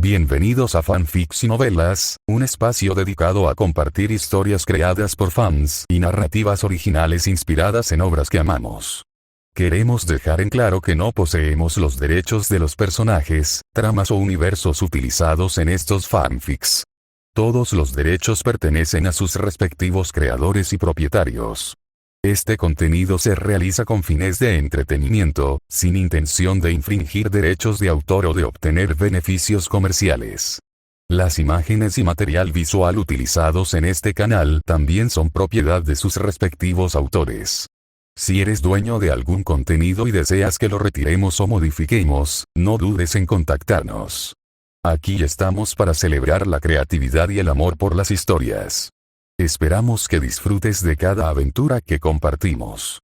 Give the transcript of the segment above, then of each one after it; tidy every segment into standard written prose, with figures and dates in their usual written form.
Bienvenidos a Fanfics y Novelas, un espacio dedicado a compartir historias creadas por fans y narrativas originales inspiradas en obras que amamos. Queremos dejar en claro que no poseemos los derechos de los personajes, tramas o universos utilizados en estos fanfics. Todos los derechos pertenecen a sus respectivos creadores y propietarios. Este contenido se realiza con fines de entretenimiento, sin intención de infringir derechos de autor o de obtener beneficios comerciales. Las imágenes y material visual utilizados en este canal también son propiedad de sus respectivos autores. Si eres dueño de algún contenido y deseas que lo retiremos o modifiquemos, no dudes en contactarnos. Aquí estamos para celebrar la creatividad y el amor por las historias. Esperamos que disfrutes de cada aventura que compartimos.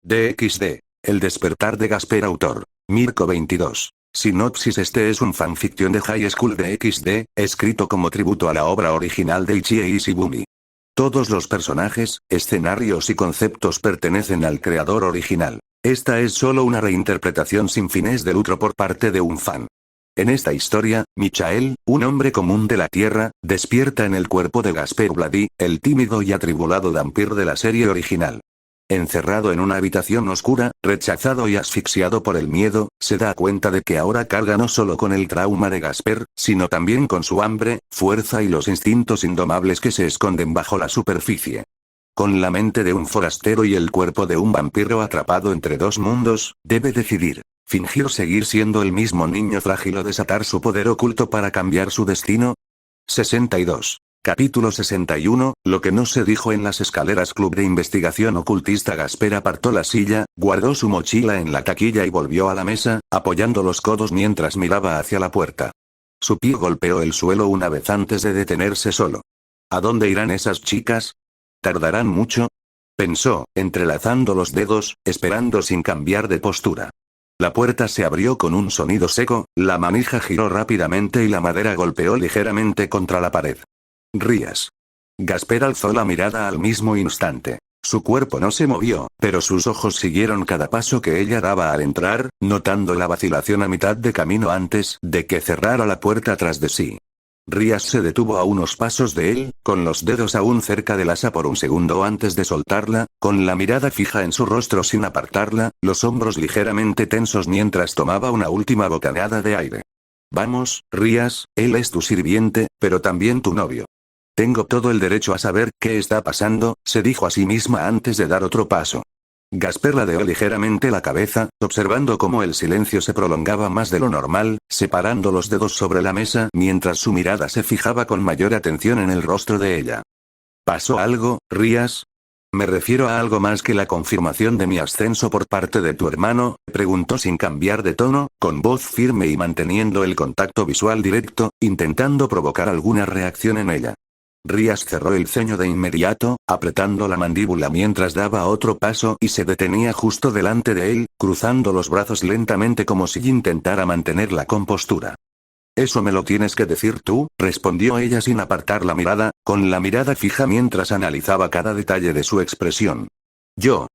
DXD. El despertar de Gasper. Autor: Mirko 22. Sinopsis: este es un fanfiction de High School DXD, escrito como tributo a la obra original de Ichie Ishibumi. Todos los personajes, escenarios y conceptos pertenecen al creador original. Esta es solo una reinterpretación sin fines de lucro por parte de un fan. En esta historia, Michael, un hombre común de la Tierra, despierta en el cuerpo de Gasper Vladi, el tímido y atribulado vampiro de la serie original. Encerrado en una habitación oscura, rechazado y asfixiado por el miedo, se da cuenta de que ahora carga no solo con el trauma de Gasper, sino también con su hambre, fuerza y los instintos indomables que se esconden bajo la superficie. Con la mente de un forastero y el cuerpo de un vampiro atrapado entre dos mundos, debe decidir: ¿fingir seguir siendo el mismo niño frágil o desatar su poder oculto para cambiar su destino? 62. Capítulo 61, lo que no se dijo en las escaleras. Club de investigación ocultista. Gasper apartó la silla, guardó su mochila en la taquilla y volvió a la mesa, apoyando los codos mientras miraba hacia la puerta. Su pie golpeó el suelo una vez antes de detenerse solo. ¿A dónde irán esas chicas? ¿Tardarán mucho?, pensó, entrelazando los dedos, esperando sin cambiar de postura. La puerta se abrió con un sonido seco, la manija giró rápidamente y la madera golpeó ligeramente contra la pared. Rías. Gasper alzó la mirada al mismo instante. Su cuerpo no se movió, pero sus ojos siguieron cada paso que ella daba al entrar, notando la vacilación a mitad de camino antes de que cerrara la puerta tras de sí. Rías se detuvo a unos pasos de él, con los dedos aún cerca del asa por un segundo antes de soltarla, con la mirada fija en su rostro sin apartarla, los hombros ligeramente tensos mientras tomaba una última bocanada de aire. Vamos, Rías, él es tu sirviente, pero también tu novio. Tengo todo el derecho a saber qué está pasando, se dijo a sí misma antes de dar otro paso. Gasper ladeó ligeramente la cabeza, observando cómo el silencio se prolongaba más de lo normal, separando los dedos sobre la mesa mientras su mirada se fijaba con mayor atención en el rostro de ella. ¿Pasó algo, Rías? Me refiero a algo más que la confirmación de mi ascenso por parte de tu hermano, preguntó sin cambiar de tono, con voz firme y manteniendo el contacto visual directo, intentando provocar alguna reacción en ella. Rías cerró el ceño de inmediato, apretando la mandíbula mientras daba otro paso y se detenía justo delante de él, cruzando los brazos lentamente como si intentara mantener la compostura. «Eso me lo tienes que decir tú», respondió ella sin apartar la mirada, con la mirada fija mientras analizaba cada detalle de su expresión. «Yo».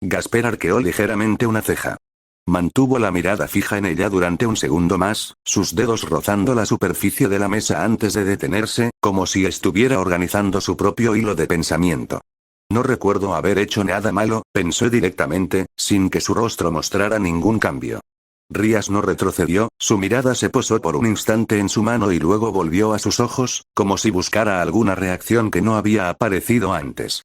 Gasper arqueó ligeramente una ceja. Mantuvo la mirada fija en ella durante un segundo más, sus dedos rozando la superficie de la mesa antes de detenerse, como si estuviera organizando su propio hilo de pensamiento. No recuerdo haber hecho nada malo, pensó directamente, sin que su rostro mostrara ningún cambio. Rías no retrocedió, su mirada se posó por un instante en su mano y luego volvió a sus ojos, como si buscara alguna reacción que no había aparecido antes.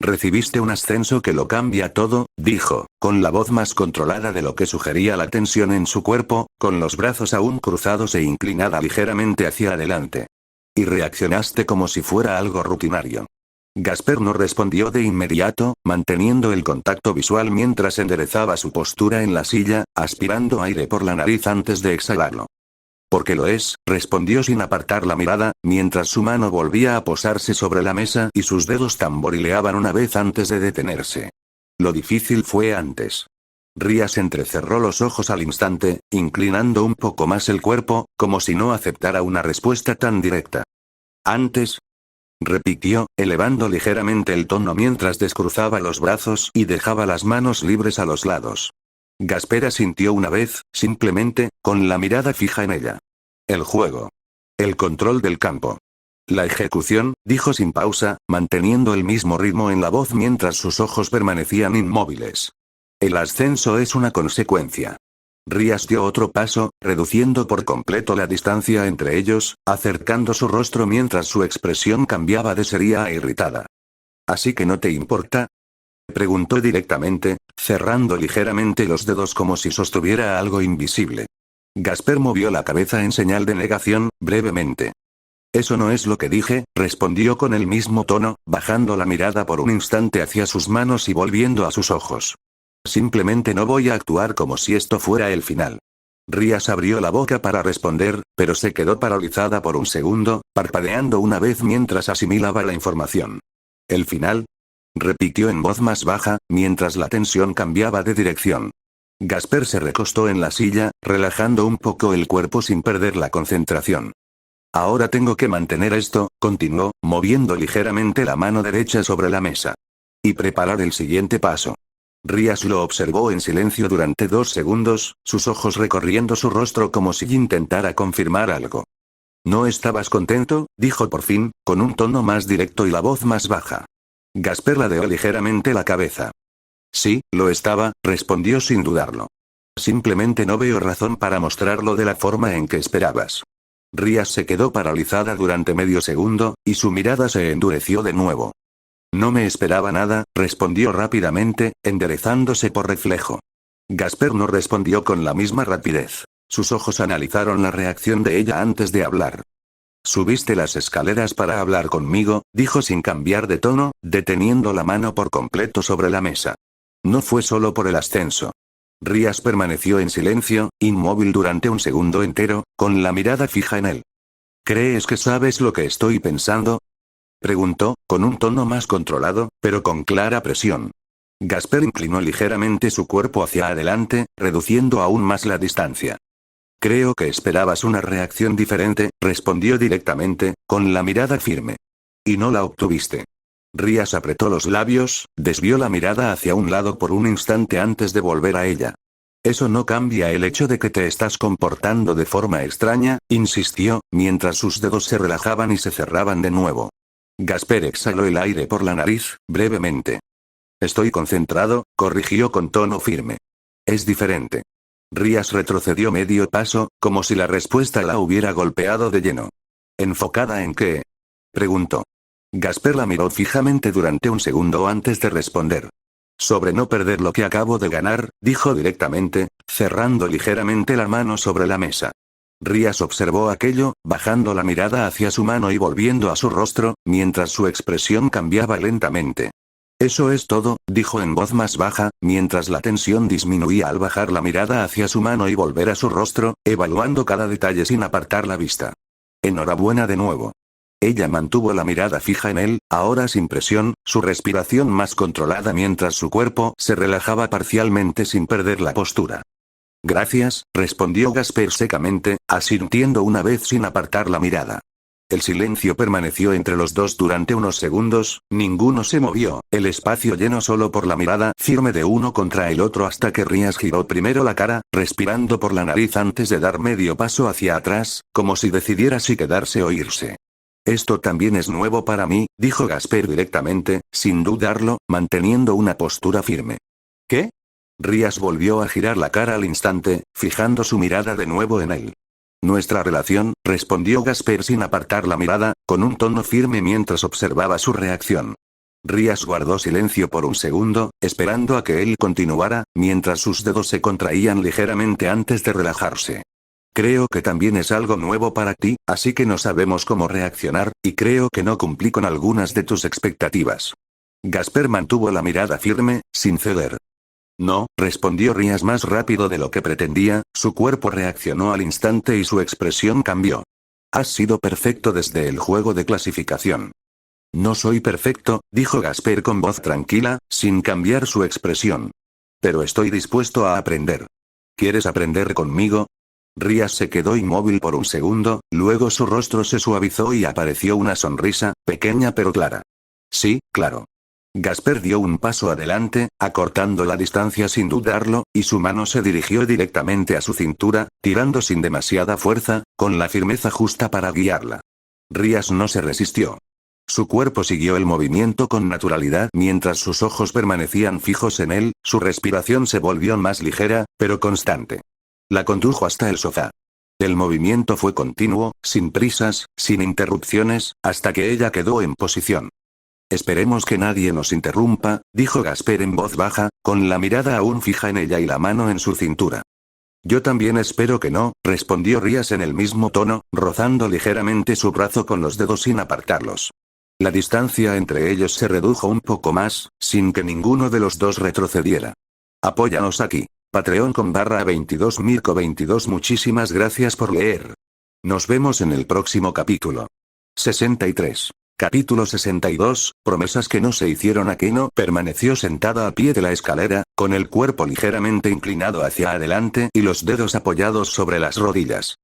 «Recibiste un ascenso que lo cambia todo», dijo, con la voz más controlada de lo que sugería la tensión en su cuerpo, con los brazos aún cruzados e inclinada ligeramente hacia adelante. «Y reaccionaste como si fuera algo rutinario». Gasper no respondió de inmediato, manteniendo el contacto visual mientras enderezaba su postura en la silla, aspirando aire por la nariz antes de exhalarlo. «Porque lo es», respondió sin apartar la mirada, mientras su mano volvía a posarse sobre la mesa y sus dedos tamborileaban una vez antes de detenerse. Lo difícil fue antes. Rías entrecerró los ojos al instante, inclinando un poco más el cuerpo, como si no aceptara una respuesta tan directa. «¿Antes?», repitió, elevando ligeramente el tono mientras descruzaba los brazos y dejaba las manos libres a los lados. Gasper asintió una vez, simplemente, con la mirada fija en ella. El juego. El control del campo. La ejecución, dijo sin pausa, manteniendo el mismo ritmo en la voz mientras sus ojos permanecían inmóviles. El ascenso es una consecuencia. Rías dio otro paso, reduciendo por completo la distancia entre ellos, acercando su rostro mientras su expresión cambiaba de seria a irritada. ¿Así que no te importa? Preguntó directamente, cerrando ligeramente los dedos como si sostuviera algo invisible. Gasper movió la cabeza en señal de negación, brevemente. Eso no es lo que dije, respondió con el mismo tono, bajando la mirada por un instante hacia sus manos y volviendo a sus ojos. Simplemente no voy a actuar como si esto fuera el final. Rías abrió la boca para responder, pero se quedó paralizada por un segundo, parpadeando una vez mientras asimilaba la información. ¿El final? Repitió en voz más baja, mientras la tensión cambiaba de dirección. Gasper se recostó en la silla, relajando un poco el cuerpo sin perder la concentración. Ahora tengo que mantener esto, continuó, moviendo ligeramente la mano derecha sobre la mesa. Y preparar el siguiente paso. Rías lo observó en silencio durante 2 segundos, sus ojos recorriendo su rostro como si intentara confirmar algo. ¿No estabas contento?, dijo por fin, con un tono más directo y la voz más baja. Gasper ladeó ligeramente la cabeza. Sí, lo estaba, respondió sin dudarlo. Simplemente no veo razón para mostrarlo de la forma en que esperabas. Rías se quedó paralizada durante medio segundo, y su mirada se endureció de nuevo. No me esperaba nada, respondió rápidamente, enderezándose por reflejo. Gasper no respondió con la misma rapidez. Sus ojos analizaron la reacción de ella antes de hablar. Subiste las escaleras para hablar conmigo, dijo sin cambiar de tono, deteniendo la mano por completo sobre la mesa. No fue solo por el ascenso. Rías permaneció en silencio, inmóvil durante un segundo entero, con la mirada fija en él. ¿Crees que sabes lo que estoy pensando?, preguntó, con un tono más controlado, pero con clara presión. Gasper inclinó ligeramente su cuerpo hacia adelante, reduciendo aún más la distancia. Creo que esperabas una reacción diferente, respondió directamente, con la mirada firme. Y no la obtuviste. Rías apretó los labios, desvió la mirada hacia un lado por un instante antes de volver a ella. Eso no cambia el hecho de que te estás comportando de forma extraña, insistió, mientras sus dedos se relajaban y se cerraban de nuevo. Gasper exhaló el aire por la nariz, brevemente. Estoy concentrado, corrigió con tono firme. Es diferente. Rías retrocedió medio paso, como si la respuesta la hubiera golpeado de lleno. ¿Enfocada en qué?, preguntó. Gasper la miró fijamente durante un segundo antes de responder. Sobre no perder lo que acabo de ganar, dijo directamente, cerrando ligeramente la mano sobre la mesa. Rías observó aquello, bajando la mirada hacia su mano y volviendo a su rostro, mientras su expresión cambiaba lentamente. Eso es todo, dijo en voz más baja, mientras la tensión disminuía al bajar la mirada hacia su mano y volver a su rostro, evaluando cada detalle sin apartar la vista. Enhorabuena de nuevo. Ella mantuvo la mirada fija en él, ahora sin presión, su respiración más controlada mientras su cuerpo se relajaba parcialmente sin perder la postura. Gracias, respondió Gasper secamente, asintiendo una vez sin apartar la mirada. El silencio permaneció entre los dos durante unos segundos, ninguno se movió, el espacio lleno solo por la mirada firme de uno contra el otro hasta que Rías giró primero la cara, respirando por la nariz antes de dar medio paso hacia atrás, como si decidiera si quedarse o irse. Esto también es nuevo para mí, dijo Gasper directamente, sin dudarlo, manteniendo una postura firme. ¿Qué? Rías volvió a girar la cara al instante, fijando su mirada de nuevo en él. Nuestra relación, respondió Gasper sin apartar la mirada, con un tono firme mientras observaba su reacción. Rías guardó silencio por un segundo, esperando a que él continuara, mientras sus dedos se contraían ligeramente antes de relajarse. Creo que también es algo nuevo para ti, así que no sabemos cómo reaccionar, y creo que no cumplí con algunas de tus expectativas. Gasper mantuvo la mirada firme, sin ceder. No, respondió Rías más rápido de lo que pretendía, su cuerpo reaccionó al instante y su expresión cambió. Has sido perfecto desde el juego de clasificación. No soy perfecto, dijo Gasper con voz tranquila, sin cambiar su expresión. Pero estoy dispuesto a aprender. ¿Quieres aprender conmigo? Rías se quedó inmóvil por un segundo, luego su rostro se suavizó y apareció una sonrisa, pequeña pero clara. Sí, claro. Gasper dio un paso adelante, acortando la distancia sin dudarlo, y su mano se dirigió directamente a su cintura, tirando sin demasiada fuerza, con la firmeza justa para guiarla. Rías no se resistió. Su cuerpo siguió el movimiento con naturalidad mientras sus ojos permanecían fijos en él, su respiración se volvió más ligera, pero constante. La condujo hasta el sofá. El movimiento fue continuo, sin prisas, sin interrupciones, hasta que ella quedó en posición. Esperemos que nadie nos interrumpa, dijo Gasper en voz baja, con la mirada aún fija en ella y la mano en su cintura. Yo también espero que no, respondió Rías en el mismo tono, rozando ligeramente su brazo con los dedos sin apartarlos. La distancia entre ellos se redujo un poco más, sin que ninguno de los dos retrocediera. Apóyanos aquí. Patreon con /22 Mirko 22. Muchísimas gracias por leer. Nos vemos en el próximo capítulo. 63. Capítulo 62, promesas que no se hicieron. Akeno permaneció sentada a pie de la escalera, con el cuerpo ligeramente inclinado hacia adelante y los dedos apoyados sobre las rodillas.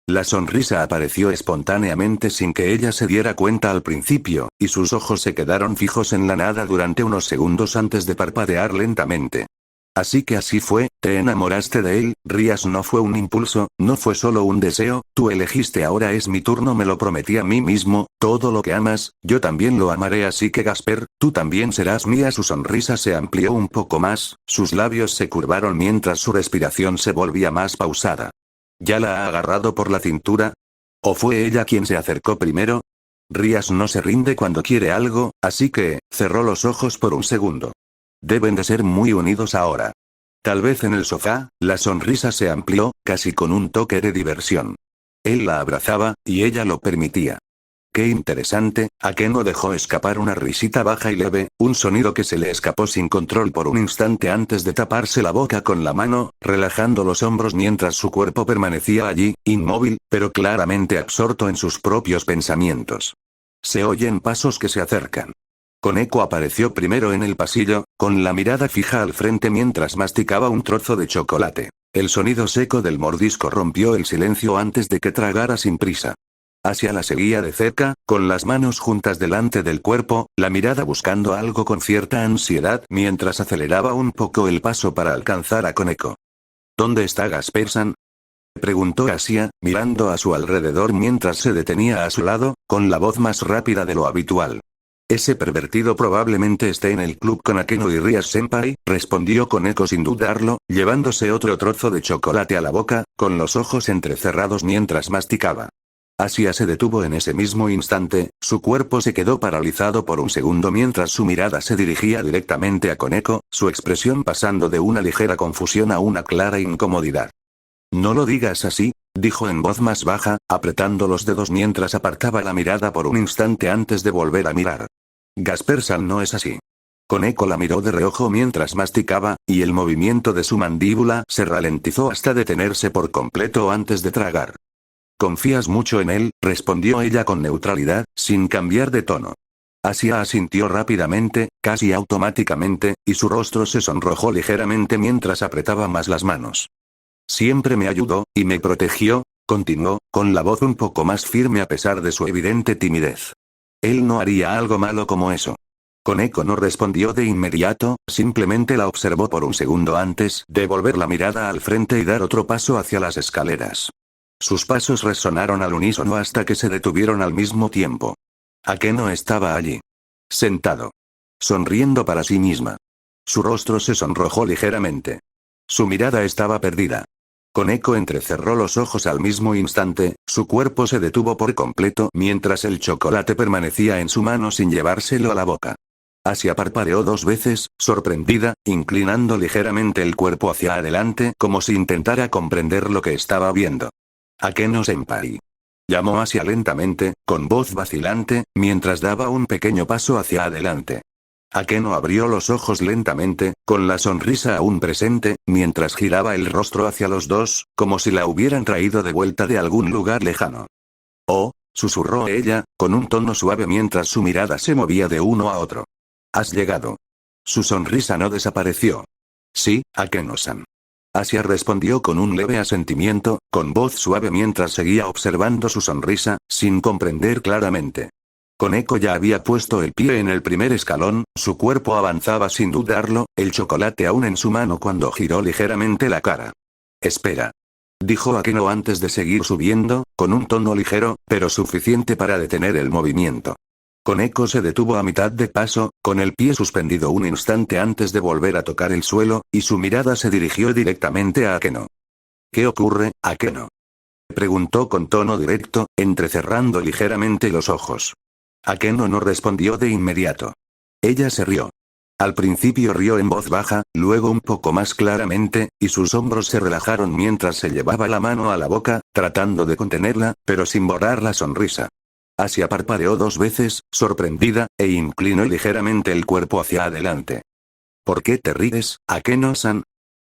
La sonrisa apareció espontáneamente sin que ella se diera cuenta al principio, y sus ojos se quedaron fijos en la nada durante unos segundos antes de parpadear lentamente. Así que así fue, te enamoraste de él, Rías. No fue un impulso, no fue solo un deseo, tú elegiste. Ahora es mi turno, me lo prometí a mí mismo, todo lo que amas, yo también lo amaré, así que Gasper, tú también serás mía. Su sonrisa se amplió un poco más, sus labios se curvaron mientras su respiración se volvía más pausada. ¿Ya la ha agarrado por la cintura? ¿O fue ella quien se acercó primero? Rías no se rinde cuando quiere algo, así que, cerró los ojos por un segundo. Deben de ser muy unidos ahora. Tal vez en el sofá, la sonrisa se amplió, casi con un toque de diversión. Él la abrazaba, y ella lo permitía. Qué interesante, Akeno dejó escapar una risita baja y leve, un sonido que se le escapó sin control por un instante antes de taparse la boca con la mano, relajando los hombros mientras su cuerpo permanecía allí, inmóvil, pero claramente absorto en sus propios pensamientos. Se oyen pasos que se acercan. Koneko apareció primero en el pasillo, con la mirada fija al frente mientras masticaba un trozo de chocolate. El sonido seco del mordisco rompió el silencio antes de que tragara sin prisa. Asia la seguía de cerca, con las manos juntas delante del cuerpo, la mirada buscando algo con cierta ansiedad mientras aceleraba un poco el paso para alcanzar a Koneko. ¿Dónde está Gasper-san?, preguntó Asia, mirando a su alrededor mientras se detenía a su lado, con la voz más rápida de lo habitual. Ese pervertido probablemente esté en el club con Akeno y Rías-senpai, respondió Koneko sin dudarlo, llevándose otro trozo de chocolate a la boca, con los ojos entrecerrados mientras masticaba. Asia se detuvo en ese mismo instante, su cuerpo se quedó paralizado por un segundo mientras su mirada se dirigía directamente a Koneko, su expresión pasando de una ligera confusión a una clara incomodidad. No lo digas así, dijo en voz más baja, apretando los dedos mientras apartaba la mirada por un instante antes de volver a mirar. Gasper-san no es así. Koneko la miró de reojo mientras masticaba, y el movimiento de su mandíbula se ralentizó hasta detenerse por completo antes de tragar. «Confías mucho en él», respondió ella con neutralidad, sin cambiar de tono. Asia asintió rápidamente, casi automáticamente, y su rostro se sonrojó ligeramente mientras apretaba más las manos. «Siempre me ayudó, y me protegió», continuó, con la voz un poco más firme a pesar de su evidente timidez. Él no haría algo malo como eso. Koneko no respondió de inmediato, simplemente la observó por un segundo antes de volver la mirada al frente y dar otro paso hacia las escaleras. Sus pasos resonaron al unísono hasta que se detuvieron al mismo tiempo. Akeno estaba allí. Sentado. Sonriendo para sí misma. Su rostro se sonrojó ligeramente. Su mirada estaba perdida. Koneko entrecerró los ojos al mismo instante, su cuerpo se detuvo por completo mientras el chocolate permanecía en su mano sin llevárselo a la boca. Asia parpadeó 2 veces, sorprendida, inclinando ligeramente el cuerpo hacia adelante como si intentara comprender lo que estaba viendo. «Akeno-senpai», llamó Asia lentamente, con voz vacilante, mientras daba un pequeño paso hacia adelante. Akeno abrió los ojos lentamente, con la sonrisa aún presente, mientras giraba el rostro hacia los dos, como si la hubieran traído de vuelta de algún lugar lejano. «Oh», susurró ella, con un tono suave mientras su mirada se movía de uno a otro. «¿Has llegado?». Su sonrisa no desapareció. «Sí, Akeno-san». Asia respondió con un leve asentimiento, con voz suave mientras seguía observando su sonrisa, sin comprender claramente. Koneko ya había puesto el pie en el primer escalón, su cuerpo avanzaba sin dudarlo, el chocolate aún en su mano cuando giró ligeramente la cara. «Espera», dijo Akeno antes de seguir subiendo, con un tono ligero, pero suficiente para detener el movimiento. Koneko se detuvo a mitad de paso, con el pie suspendido un instante antes de volver a tocar el suelo, y su mirada se dirigió directamente a Akeno. «¿Qué ocurre, Akeno?», preguntó con tono directo, entrecerrando ligeramente los ojos. Akeno no respondió de inmediato. Ella se rió. Al principio rió en voz baja, luego un poco más claramente, y sus hombros se relajaron mientras se llevaba la mano a la boca, tratando de contenerla, pero sin borrar la sonrisa. Asia parpadeó 2 veces, sorprendida, e inclinó ligeramente el cuerpo hacia adelante. «¿Por qué te ríes, Akeno-san?»,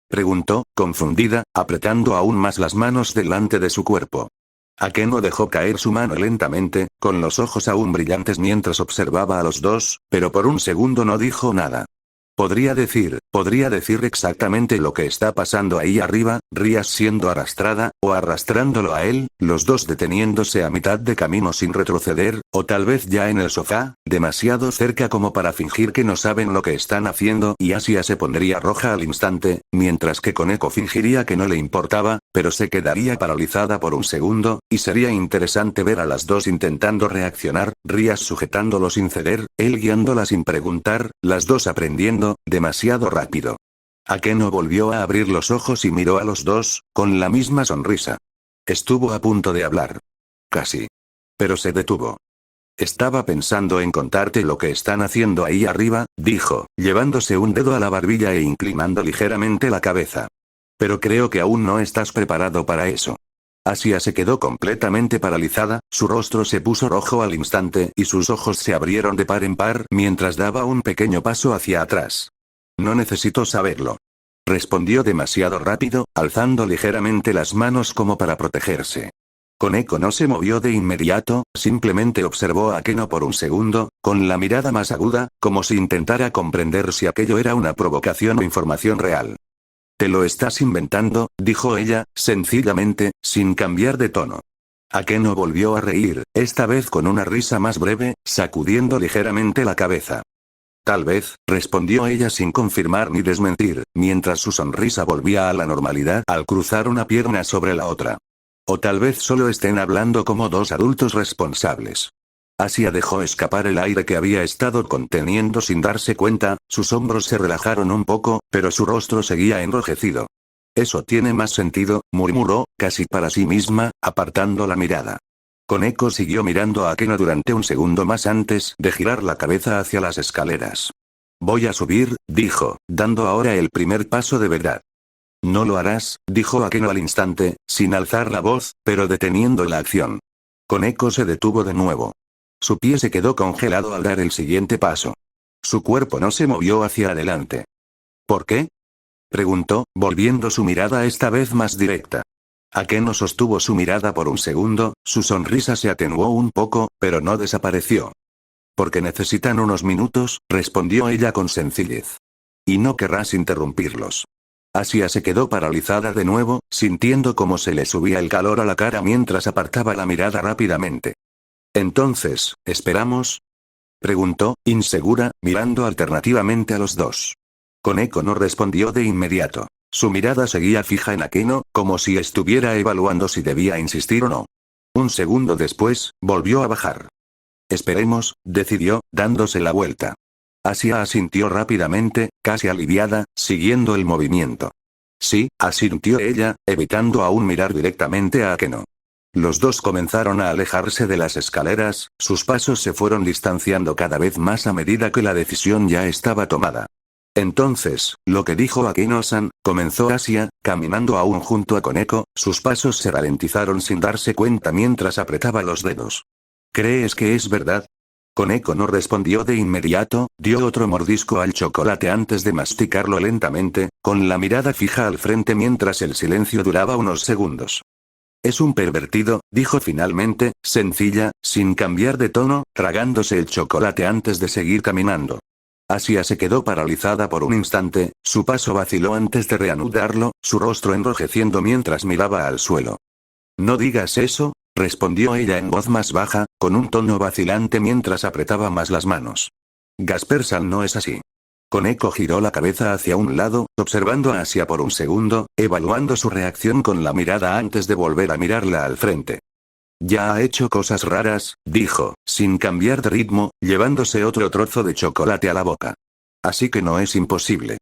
preguntó, confundida, apretando aún más las manos delante de su cuerpo. Akeno dejó caer su mano lentamente, con los ojos aún brillantes mientras observaba a los dos, pero por un segundo no dijo nada. Podría decir exactamente lo que está pasando ahí arriba, Rías siendo arrastrada, o arrastrándolo a él, los dos deteniéndose a mitad de camino sin retroceder, o tal vez ya en el sofá, demasiado cerca como para fingir que no saben lo que están haciendo y Asia se pondría roja al instante, mientras que Koneko fingiría que no le importaba, pero se quedaría paralizada por un segundo, y sería interesante ver a las dos intentando reaccionar, Rías sujetándolo sin ceder, él guiándola sin preguntar, las dos aprendiendo, demasiado rápido. Akeno volvió a abrir los ojos y miró a los dos, con la misma sonrisa. Estuvo a punto de hablar. Casi. Pero se detuvo. «Estaba pensando en contarte lo que están haciendo ahí arriba», dijo, llevándose un dedo a la barbilla e inclinando ligeramente la cabeza. «Pero creo que aún no estás preparado para eso». Asia se quedó completamente paralizada, su rostro se puso rojo al instante y sus ojos se abrieron de par en par mientras daba un pequeño paso hacia atrás. «No necesito saberlo», respondió demasiado rápido, alzando ligeramente las manos como para protegerse. Koneko no se movió de inmediato, simplemente observó a Akeno por un segundo, con la mirada más aguda, como si intentara comprender si aquello era una provocación o información real. «Te lo estás inventando», dijo ella, sencillamente, sin cambiar de tono. Akeno volvió a reír, esta vez con una risa más breve, sacudiendo ligeramente la cabeza. «Tal vez», respondió ella sin confirmar ni desmentir, mientras su sonrisa volvía a la normalidad al cruzar una pierna sobre la otra. «O tal vez solo estén hablando como dos adultos responsables». Asia dejó escapar el aire que había estado conteniendo sin darse cuenta, sus hombros se relajaron un poco, pero su rostro seguía enrojecido. «Eso tiene más sentido», murmuró, casi para sí misma, apartando la mirada. Koneko siguió mirando a Akeno durante un segundo más antes de girar la cabeza hacia las escaleras. «Voy a subir», dijo, dando ahora el primer paso de verdad. «No lo harás», dijo Akeno al instante, sin alzar la voz, pero deteniendo la acción. Koneko se detuvo de nuevo. Su pie se quedó congelado al dar el siguiente paso. Su cuerpo no se movió hacia adelante. «¿Por qué?», preguntó, volviendo su mirada esta vez más directa. Akeno sostuvo su mirada por un segundo, su sonrisa se atenuó un poco, pero no desapareció. «Porque necesitan unos minutos», respondió ella con sencillez. «Y no querrás interrumpirlos». Asia se quedó paralizada de nuevo, sintiendo cómo se le subía el calor a la cara mientras apartaba la mirada rápidamente. «Entonces, ¿esperamos?», preguntó, insegura, mirando alternativamente a los dos. Koneko no respondió de inmediato. Su mirada seguía fija en Akeno, como si estuviera evaluando si debía insistir o no. Un segundo después, volvió a bajar. «Esperemos», decidió, dándose la vuelta. Asia asintió rápidamente, casi aliviada, siguiendo el movimiento. «Sí», asintió ella, evitando aún mirar directamente a Akeno. Los dos comenzaron a alejarse de las escaleras, sus pasos se fueron distanciando cada vez más a medida que la decisión ya estaba tomada. «Entonces, lo que dijo Akeno-san», comenzó Asia, caminando aún junto a Koneko, sus pasos se ralentizaron sin darse cuenta mientras apretaba los dedos. «¿Crees que es verdad?». Koneko no respondió de inmediato, dio otro mordisco al chocolate antes de masticarlo lentamente, con la mirada fija al frente mientras el silencio duraba unos segundos. «Es un pervertido», dijo finalmente, sencilla, sin cambiar de tono, tragándose el chocolate antes de seguir caminando. Asia se quedó paralizada por un instante, su paso vaciló antes de reanudarlo, su rostro enrojeciendo mientras miraba al suelo. «No digas eso», respondió ella en voz más baja, con un tono vacilante mientras apretaba más las manos. Gaspersal no es así. Koneko giró la cabeza hacia un lado, observando a Asia por un segundo, evaluando su reacción con la mirada antes de volver a mirarla al frente. Ya ha hecho cosas raras, dijo, sin cambiar de ritmo, llevándose otro trozo de chocolate a la boca. Así que no es imposible.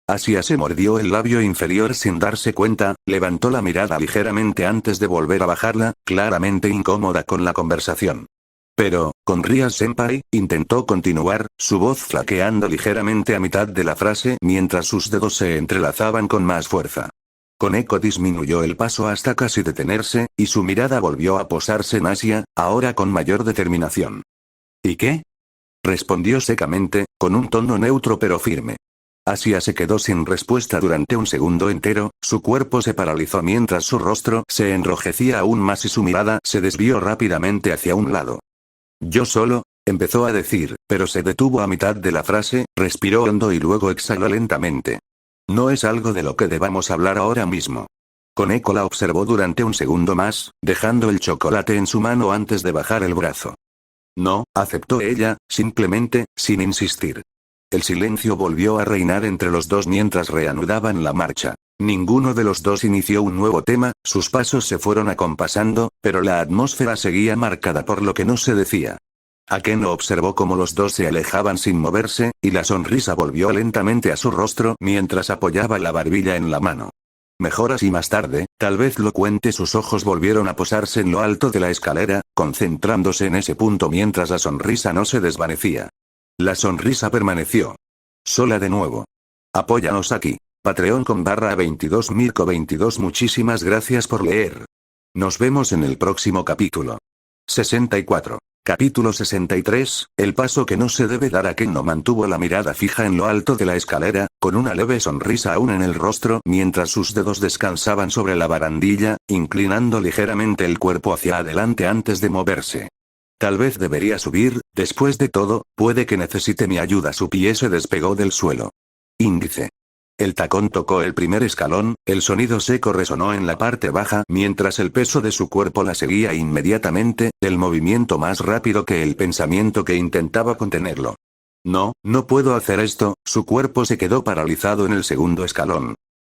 Asia se mordió el labio inferior sin darse cuenta, levantó la mirada ligeramente antes de volver a bajarla, claramente incómoda con la conversación. Pero, con Ria-senpai, intentó continuar, su voz flaqueando ligeramente a mitad de la frase mientras sus dedos se entrelazaban con más fuerza. Koneko disminuyó el paso hasta casi detenerse, y su mirada volvió a posarse en Asia, ahora con mayor determinación. ¿Y qué? Respondió secamente, con un tono neutro pero firme. Asia se quedó sin respuesta durante un segundo entero, su cuerpo se paralizó mientras su rostro se enrojecía aún más y su mirada se desvió rápidamente hacia un lado. Yo solo, empezó a decir, pero se detuvo a mitad de la frase, respiró hondo y luego exhaló lentamente. No es algo de lo que debamos hablar ahora mismo. Koneko la observó durante un segundo más, dejando el chocolate en su mano antes de bajar el brazo. No, aceptó ella, simplemente, sin insistir. El silencio volvió a reinar entre los dos mientras reanudaban la marcha. Ninguno de los dos inició un nuevo tema, sus pasos se fueron acompasando, pero la atmósfera seguía marcada por lo que no se decía. Akeno observó cómo los dos se alejaban sin moverse, y la sonrisa volvió lentamente a su rostro mientras apoyaba la barbilla en la mano. Mejor así más tarde, tal vez lo cuente. Sus ojos volvieron a posarse en lo alto de la escalera, concentrándose en ese punto mientras la sonrisa no se desvanecía. La sonrisa permaneció. Sola de nuevo. Apóyanos aquí. Patreon con /22 Mirko 22. Muchísimas gracias por leer. Nos vemos en el próximo capítulo. 64. Capítulo 63, el paso que no se debe dar. Akeno mantuvo la mirada fija en lo alto de la escalera, con una leve sonrisa aún en el rostro mientras sus dedos descansaban sobre la barandilla, inclinando ligeramente el cuerpo hacia adelante antes de moverse. Tal vez debería subir, después de todo, puede que necesite mi ayuda. Su pie se despegó del suelo. Índice. El tacón tocó el primer escalón, el sonido seco resonó en la parte baja mientras el peso de su cuerpo la seguía inmediatamente, el movimiento más rápido que el pensamiento que intentaba contenerlo. No, no puedo hacer esto. Su cuerpo se quedó paralizado en el segundo escalón.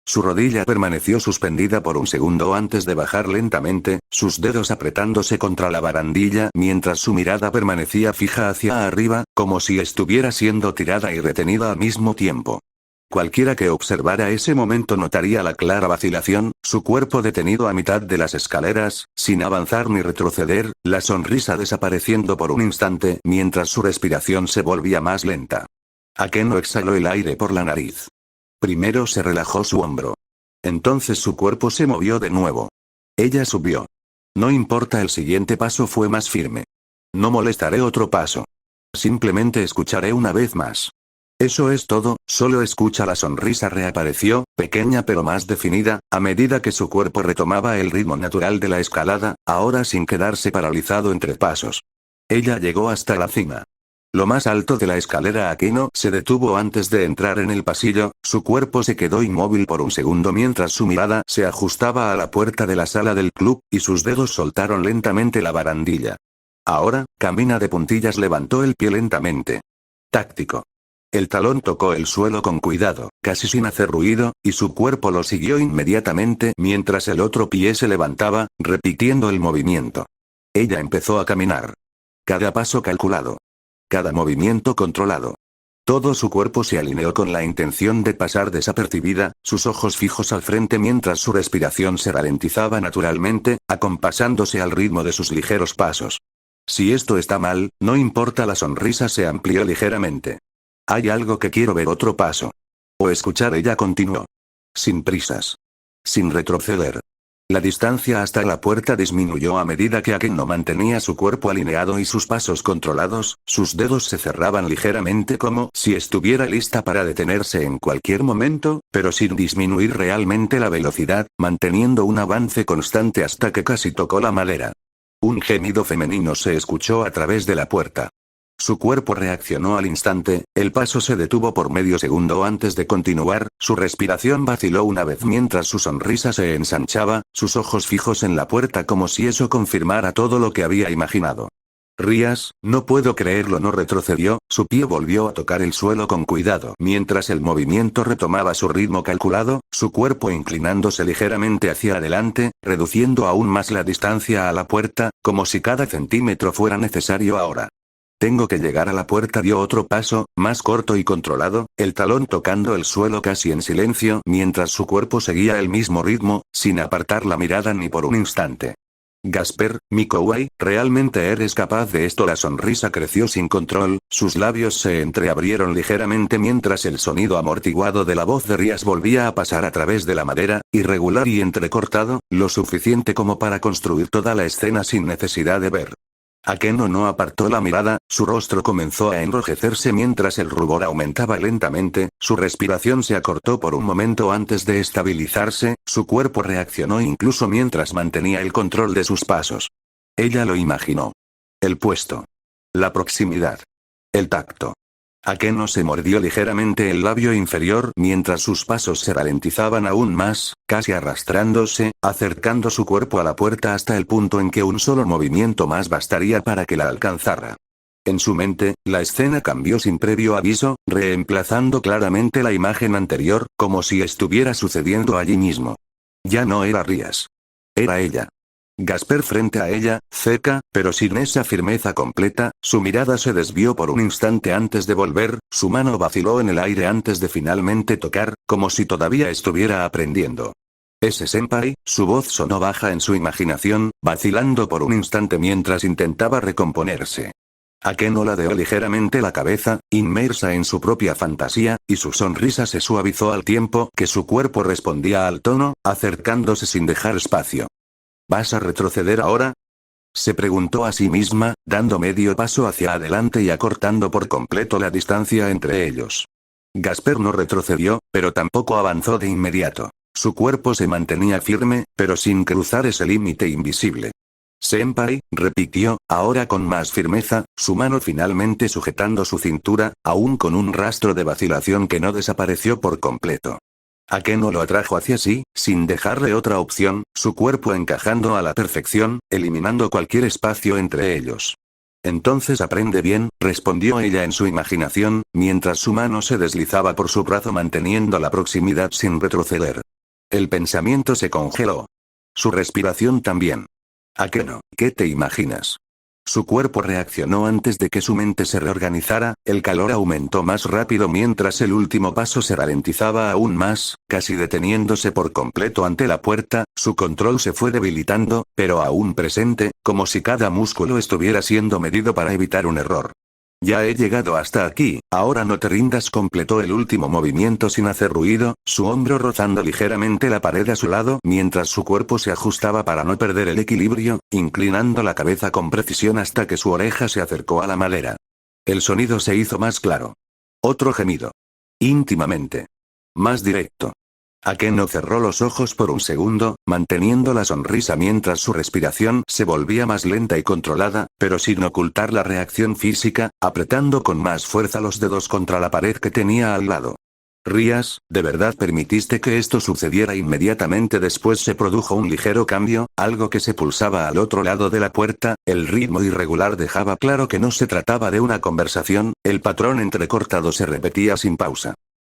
Su rodilla permaneció suspendida por un segundo antes de bajar lentamente, sus dedos apretándose contra la barandilla mientras su mirada permanecía fija hacia arriba, como si estuviera siendo tirada y retenida al mismo tiempo. Cualquiera que observara ese momento notaría la clara vacilación, su cuerpo detenido a mitad de las escaleras, sin avanzar ni retroceder, la sonrisa desapareciendo por un instante mientras su respiración se volvía más lenta. Akeno exhaló el aire por la nariz. Primero se relajó su hombro. Entonces su cuerpo se movió de nuevo. Ella subió. No importa, el siguiente paso fue más firme. No molestaré otro paso. Simplemente escucharé una vez más. Eso es todo, solo escucha. La sonrisa reapareció, pequeña pero más definida, a medida que su cuerpo retomaba el ritmo natural de la escalada, ahora sin quedarse paralizado entre pasos. Ella llegó hasta la cima. Lo más alto de la escalera. Akeno se detuvo antes de entrar en el pasillo, su cuerpo se quedó inmóvil por un segundo mientras su mirada se ajustaba a la puerta de la sala del club, y sus dedos soltaron lentamente la barandilla. Ahora, camina de puntillas. Levantó el pie lentamente. Táctico. El talón tocó el suelo con cuidado, casi sin hacer ruido, y su cuerpo lo siguió inmediatamente mientras el otro pie se levantaba, repitiendo el movimiento. Ella empezó a caminar. Cada paso calculado. Cada movimiento controlado. Todo su cuerpo se alineó con la intención de pasar desapercibida, sus ojos fijos al frente mientras su respiración se ralentizaba naturalmente, acompasándose al ritmo de sus ligeros pasos. Si esto está mal, no importa. La sonrisa se amplió ligeramente. Hay algo que quiero ver. Otro paso. O escuchar. Ella continuó. Sin prisas. Sin retroceder. La distancia hasta la puerta disminuyó a medida que Akeno mantenía su cuerpo alineado y sus pasos controlados, sus dedos se cerraban ligeramente como si estuviera lista para detenerse en cualquier momento, pero sin disminuir realmente la velocidad, manteniendo un avance constante hasta que casi tocó la madera. Un gemido femenino se escuchó a través de la puerta. Su cuerpo reaccionó al instante, el paso se detuvo por medio segundo antes de continuar, su respiración vaciló una vez mientras su sonrisa se ensanchaba, sus ojos fijos en la puerta como si eso confirmara todo lo que había imaginado. Rías, no puedo creerlo, no retrocedió, su pie volvió a tocar el suelo con cuidado. Mientras el movimiento retomaba su ritmo calculado, su cuerpo inclinándose ligeramente hacia adelante, reduciendo aún más la distancia a la puerta, como si cada centímetro fuera necesario ahora. Tengo que llegar a la puerta, dio otro paso, más corto y controlado, el talón tocando el suelo casi en silencio, mientras su cuerpo seguía el mismo ritmo, sin apartar la mirada ni por un instante. Gasper, Mikołaj, ¿realmente eres capaz de esto? La sonrisa creció sin control, sus labios se entreabrieron ligeramente mientras el sonido amortiguado de la voz de Rías volvía a pasar a través de la madera, irregular y entrecortado, lo suficiente como para construir toda la escena sin necesidad de ver. Akeno no apartó la mirada, su rostro comenzó a enrojecerse mientras el rubor aumentaba lentamente, su respiración se acortó por un momento antes de estabilizarse, su cuerpo reaccionó incluso mientras mantenía el control de sus pasos. Ella lo imaginó. El puesto. La proximidad. El tacto. Akeno se mordió ligeramente el labio inferior mientras sus pasos se ralentizaban aún más, casi arrastrándose, acercando su cuerpo a la puerta hasta el punto en que un solo movimiento más bastaría para que la alcanzara. En su mente, la escena cambió sin previo aviso, reemplazando claramente la imagen anterior, como si estuviera sucediendo allí mismo. Ya no era Rías. Era ella. Gasper frente a ella, seca, pero sin esa firmeza completa, su mirada se desvió por un instante antes de volver, su mano vaciló en el aire antes de finalmente tocar, como si todavía estuviera aprendiendo. Ese senpai, su voz sonó baja en su imaginación, vacilando por un instante mientras intentaba recomponerse. Akeno ladeó ligeramente la cabeza, inmersa en su propia fantasía, y su sonrisa se suavizó al tiempo que su cuerpo respondía al tono, acercándose sin dejar espacio. ¿Vas a retroceder ahora? Se preguntó a sí misma, dando medio paso hacia adelante y acortando por completo la distancia entre ellos. Gasper no retrocedió, pero tampoco avanzó de inmediato. Su cuerpo se mantenía firme, pero sin cruzar ese límite invisible. Senpai, repitió, ahora con más firmeza, su mano finalmente sujetando su cintura, aún con un rastro de vacilación que no desapareció por completo. Akeno lo atrajo hacia sí, sin dejarle otra opción, su cuerpo encajando a la perfección, eliminando cualquier espacio entre ellos. Entonces aprende bien, respondió ella en su imaginación, mientras su mano se deslizaba por su brazo manteniendo la proximidad sin retroceder. El pensamiento se congeló. Su respiración también. Akeno, ¿qué te imaginas? Su cuerpo reaccionó antes de que su mente se reorganizara, el calor aumentó más rápido mientras el último paso se ralentizaba aún más, casi deteniéndose por completo ante la puerta, su control se fue debilitando, pero aún presente, como si cada músculo estuviera siendo medido para evitar un error. Ya he llegado hasta aquí, ahora no te rindas, completó el último movimiento sin hacer ruido, su hombro rozando ligeramente la pared a su lado mientras su cuerpo se ajustaba para no perder el equilibrio, inclinando la cabeza con precisión hasta que su oreja se acercó a la madera. El sonido se hizo más claro. Otro gemido. Íntimamente. Más directo. Akeno cerró los ojos por un segundo, manteniendo la sonrisa mientras su respiración se volvía más lenta y controlada, pero sin ocultar la reacción física, apretando con más fuerza los dedos contra la pared que tenía al lado. Rías, ¿de verdad permitiste que esto sucediera? Inmediatamente después se produjo un ligero cambio, algo que se pulsaba al otro lado de la puerta, el ritmo irregular dejaba claro que no se trataba de una conversación, el patrón entrecortado se repetía sin pausa.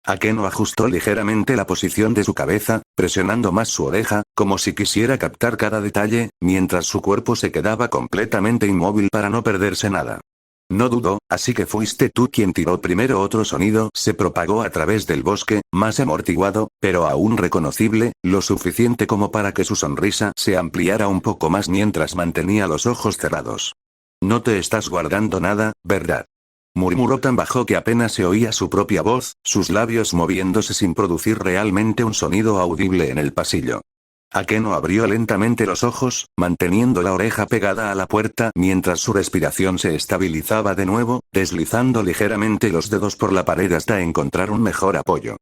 Akeno ajustó ligeramente la posición de su cabeza, presionando más su oreja, como si quisiera captar cada detalle, mientras su cuerpo se quedaba completamente inmóvil para no perderse nada. No dudó, así que fuiste tú quien tiró primero. Otro sonido se propagó a través del bosque, más amortiguado, pero aún reconocible, lo suficiente como para que su sonrisa se ampliara un poco más mientras mantenía los ojos cerrados. No te estás guardando nada, ¿verdad? Murmuró tan bajo que apenas se oía su propia voz, sus labios moviéndose sin producir realmente un sonido audible en el pasillo. Akeno abrió lentamente los ojos, manteniendo la oreja pegada a la puerta mientras su respiración se estabilizaba de nuevo, deslizando ligeramente los dedos por la pared hasta encontrar un mejor apoyo.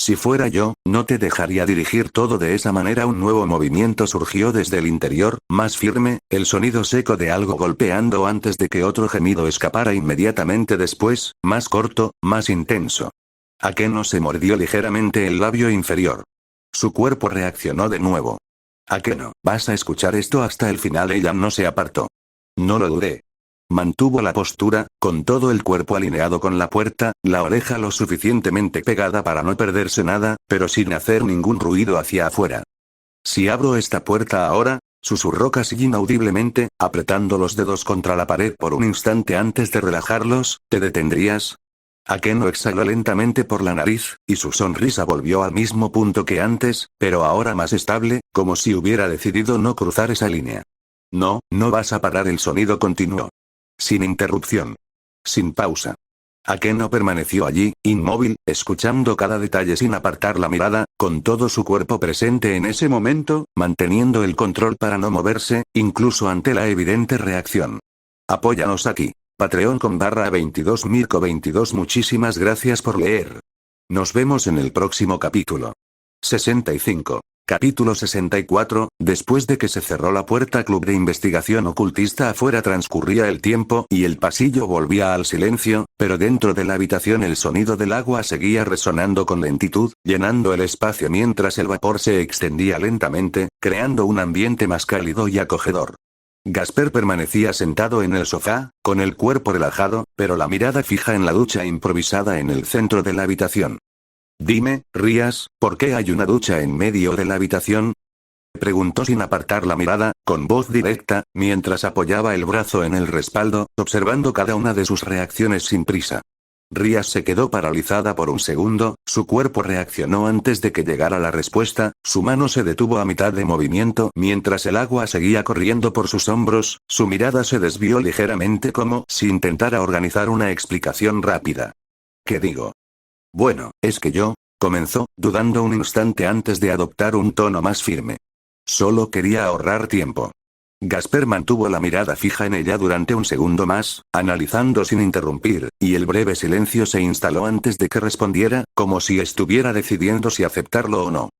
Si fuera yo, no te dejaría dirigir todo de esa manera. Un nuevo movimiento surgió desde el interior, más firme, el sonido seco de algo golpeando antes de que otro gemido escapara inmediatamente después, más corto, más intenso. Akeno se mordió ligeramente el labio inferior. Su cuerpo reaccionó de nuevo. Akeno, vas a escuchar esto hasta el final. Ella no se apartó. No lo dudé. Mantuvo la postura, con todo el cuerpo alineado con la puerta, la oreja lo suficientemente pegada para no perderse nada, pero sin hacer ningún ruido hacia afuera. «Si abro esta puerta ahora», susurró casi inaudiblemente, apretando los dedos contra la pared por un instante antes de relajarlos, «¿te detendrías?». Akeno exhaló lentamente por la nariz, y su sonrisa volvió al mismo punto que antes, pero ahora más estable, como si hubiera decidido no cruzar esa línea. «No, no vas a parar», el sonido continuó. Sin interrupción. Sin pausa. Akeno permaneció allí, inmóvil, escuchando cada detalle sin apartar la mirada, con todo su cuerpo presente en ese momento, manteniendo el control para no moverse, incluso ante la evidente reacción. Apóyanos aquí. Patreon.com/22 Mirko22. Muchísimas gracias por leer. Nos vemos en el próximo capítulo. 65. Capítulo 64, después de que se cerró la puerta. Club de investigación ocultista. Afuera transcurría el tiempo y el pasillo volvía al silencio, pero dentro de la habitación el sonido del agua seguía resonando con lentitud, llenando el espacio mientras el vapor se extendía lentamente, creando un ambiente más cálido y acogedor. Gasper permanecía sentado en el sofá, con el cuerpo relajado, pero la mirada fija en la ducha improvisada en el centro de la habitación. «Dime, Rías, ¿por qué hay una ducha en medio de la habitación?», preguntó sin apartar la mirada, con voz directa, mientras apoyaba el brazo en el respaldo, observando cada una de sus reacciones sin prisa. Rías se quedó paralizada por un segundo, su cuerpo reaccionó antes de que llegara la respuesta, su mano se detuvo a mitad de movimiento mientras el agua seguía corriendo por sus hombros, su mirada se desvió ligeramente como si intentara organizar una explicación rápida. «¿Qué digo?». «Bueno, es que yo», comenzó, dudando un instante antes de adoptar un tono más firme. «Solo quería ahorrar tiempo». Gasper mantuvo la mirada fija en ella durante un segundo más, analizando sin interrumpir, y el breve silencio se instaló antes de que respondiera, como si estuviera decidiendo si aceptarlo o no.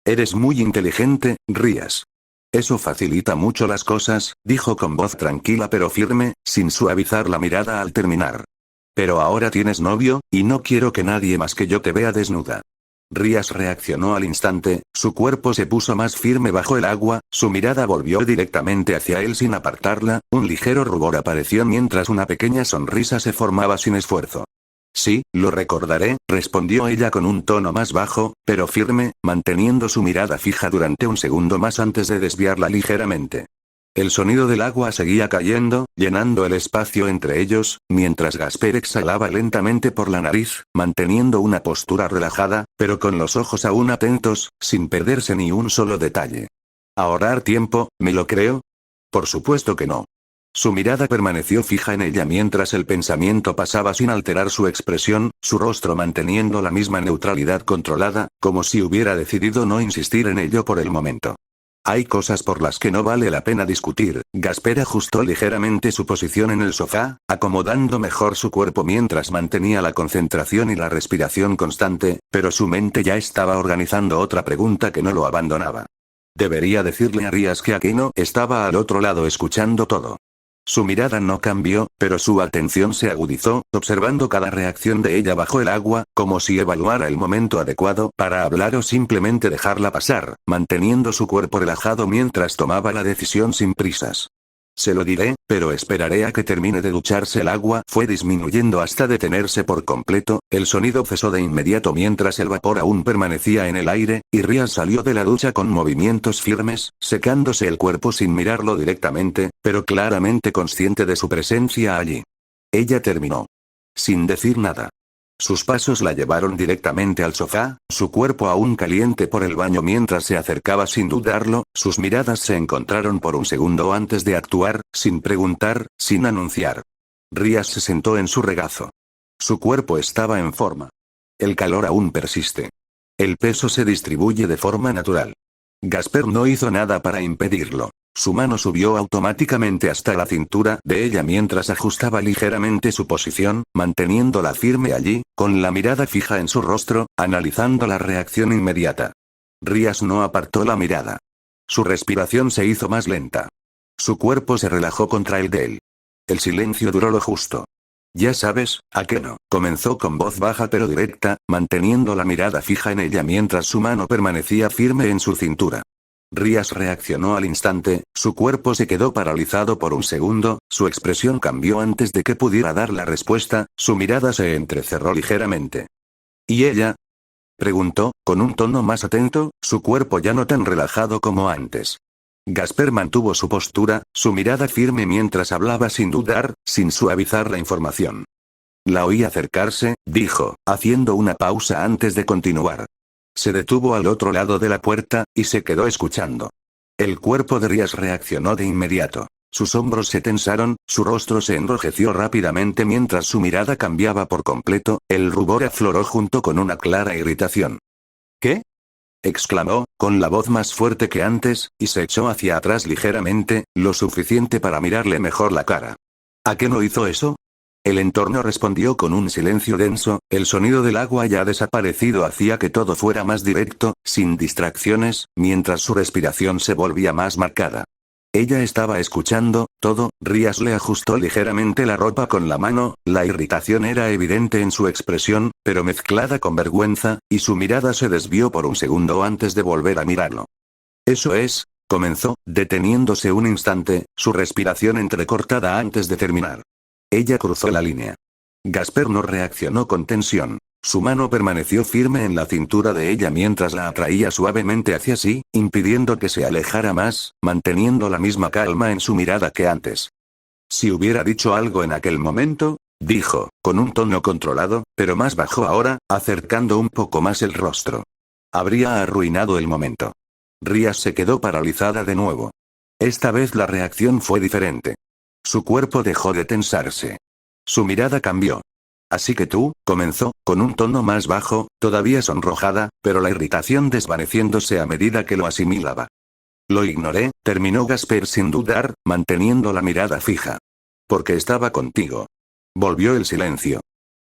«Eres muy inteligente, Rías. Eso facilita mucho las cosas», dijo con voz tranquila pero firme, sin suavizar la mirada al terminar. «Pero ahora tienes novio, y no quiero que nadie más que yo te vea desnuda». Rías reaccionó al instante, su cuerpo se puso más firme bajo el agua, su mirada volvió directamente hacia él sin apartarla, un ligero rubor apareció mientras una pequeña sonrisa se formaba sin esfuerzo. «Sí, lo recordaré», respondió ella con un tono más bajo, pero firme, manteniendo su mirada fija durante un segundo más antes de desviarla ligeramente. El sonido del agua seguía cayendo, llenando el espacio entre ellos, mientras Gasper exhalaba lentamente por la nariz, manteniendo una postura relajada, pero con los ojos aún atentos, sin perderse ni un solo detalle. «¿Ahorrar tiempo, me lo creo?». «Por supuesto que no». Su mirada permaneció fija en ella mientras el pensamiento pasaba sin alterar su expresión, su rostro manteniendo la misma neutralidad controlada, como si hubiera decidido no insistir en ello por el momento. «Hay cosas por las que no vale la pena discutir». Gasper ajustó ligeramente su posición en el sofá, acomodando mejor su cuerpo mientras mantenía la concentración y la respiración constante, pero su mente ya estaba organizando otra pregunta que no lo abandonaba. Debería decirle a Rías que Akeno estaba al otro lado escuchando todo. Su mirada no cambió, pero su atención se agudizó, observando cada reacción de ella bajo el agua, como si evaluara el momento adecuado para hablar o simplemente dejarla pasar, manteniendo su cuerpo relajado mientras tomaba la decisión sin prisas. «Se lo diré, pero esperaré a que termine de ducharse». El agua fue disminuyendo hasta detenerse por completo, el sonido cesó de inmediato mientras el vapor aún permanecía en el aire, y Rías salió de la ducha con movimientos firmes, secándose el cuerpo sin mirarlo directamente, pero claramente consciente de su presencia allí. Ella terminó. Sin decir nada. Sus pasos la llevaron directamente al sofá, su cuerpo aún caliente por el baño mientras se acercaba sin dudarlo, sus miradas se encontraron por un segundo antes de actuar, sin preguntar, sin anunciar. Rías se sentó en su regazo. Su cuerpo estaba en forma. El calor aún persiste. El peso se distribuye de forma natural. Gasper no hizo nada para impedirlo. Su mano subió automáticamente hasta la cintura de ella mientras ajustaba ligeramente su posición, manteniéndola firme allí, con la mirada fija en su rostro, analizando la reacción inmediata. Rías no apartó la mirada. Su respiración se hizo más lenta. Su cuerpo se relajó contra el de él. El silencio duró lo justo. «Ya sabes, Akeno», comenzó con voz baja pero directa, manteniendo la mirada fija en ella mientras su mano permanecía firme en su cintura. Rías reaccionó al instante, su cuerpo se quedó paralizado por un segundo, su expresión cambió antes de que pudiera dar la respuesta, su mirada se entrecerró ligeramente. ¿Y ella? Preguntó, con un tono más atento, su cuerpo ya no tan relajado como antes. Gasper mantuvo su postura, su mirada firme mientras hablaba sin dudar, sin suavizar la información. La oí acercarse, dijo, haciendo una pausa antes de continuar. Se detuvo al otro lado de la puerta, y se quedó escuchando. El cuerpo de Rías reaccionó de inmediato. Sus hombros se tensaron, su rostro se enrojeció rápidamente mientras su mirada cambiaba por completo, el rubor afloró junto con una clara irritación. ¿Qué? Exclamó, con la voz más fuerte que antes, y se echó hacia atrás ligeramente, lo suficiente para mirarle mejor la cara. ¿A qué no hizo eso? El entorno respondió con un silencio denso, el sonido del agua ya desaparecido hacía que todo fuera más directo, sin distracciones, mientras su respiración se volvía más marcada. Ella estaba escuchando todo. Rías le ajustó ligeramente la ropa con la mano, la irritación era evidente en su expresión, pero mezclada con vergüenza, y su mirada se desvió por un segundo antes de volver a mirarlo. Eso es, comenzó, deteniéndose un instante, su respiración entrecortada antes de terminar. Ella cruzó la línea. Gasper no reaccionó con tensión. Su mano permaneció firme en la cintura de ella mientras la atraía suavemente hacia sí, impidiendo que se alejara más, manteniendo la misma calma en su mirada que antes. Si hubiera dicho algo en aquel momento, dijo, con un tono controlado, pero más bajo ahora, acercando un poco más el rostro. Habría arruinado el momento. Rías se quedó paralizada de nuevo. Esta vez la reacción fue diferente. Su cuerpo dejó de tensarse. Su mirada cambió. Así que tú, comenzó, con un tono más bajo, todavía sonrojada, pero la irritación desvaneciéndose a medida que lo asimilaba. Lo ignoré, terminó Gasper sin dudar, manteniendo la mirada fija. Porque estaba contigo. Volvió el silencio.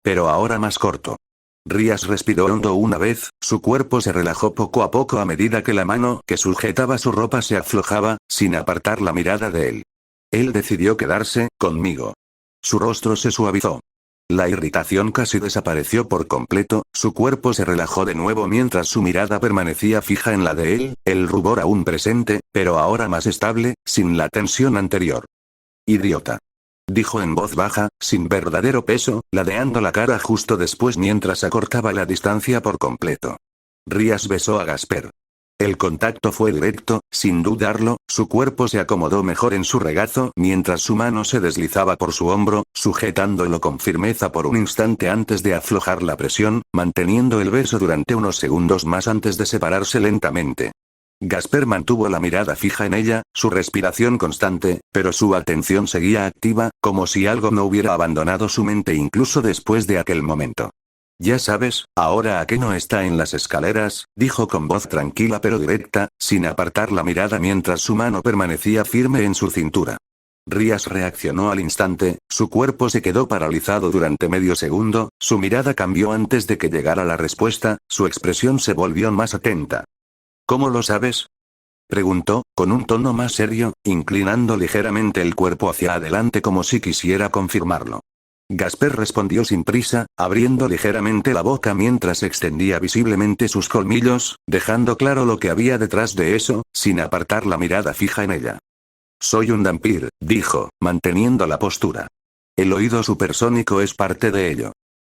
Pero ahora más corto. Rías respiró hondo una vez, su cuerpo se relajó poco a poco a medida que la mano que sujetaba su ropa se aflojaba, sin apartar la mirada de él. Él decidió quedarse conmigo. Su rostro se suavizó. La irritación casi desapareció por completo, su cuerpo se relajó de nuevo mientras su mirada permanecía fija en la de él, el rubor aún presente, pero ahora más estable, sin la tensión anterior. Idiota. Dijo en voz baja, sin verdadero peso, ladeando la cara justo después mientras acortaba la distancia por completo. Rías besó a Gasper. El contacto fue directo, sin dudarlo, su cuerpo se acomodó mejor en su regazo mientras su mano se deslizaba por su hombro, sujetándolo con firmeza por un instante antes de aflojar la presión, manteniendo el beso durante unos segundos más antes de separarse lentamente. Gasper mantuvo la mirada fija en ella, su respiración constante, pero su atención seguía activa, como si algo no hubiera abandonado su mente incluso después de aquel momento. Ya sabes, ahora a qué no está en las escaleras, dijo con voz tranquila pero directa, sin apartar la mirada mientras su mano permanecía firme en su cintura. Rías reaccionó al instante, su cuerpo se quedó paralizado durante medio segundo, su mirada cambió antes de que llegara la respuesta, su expresión se volvió más atenta. ¿Cómo lo sabes? Preguntó, con un tono más serio, inclinando ligeramente el cuerpo hacia adelante como si quisiera confirmarlo. Gasper respondió sin prisa, abriendo ligeramente la boca mientras extendía visiblemente sus colmillos, dejando claro lo que había detrás de eso, sin apartar la mirada fija en ella. Soy un vampiro, dijo, manteniendo la postura. El oído supersónico es parte de ello.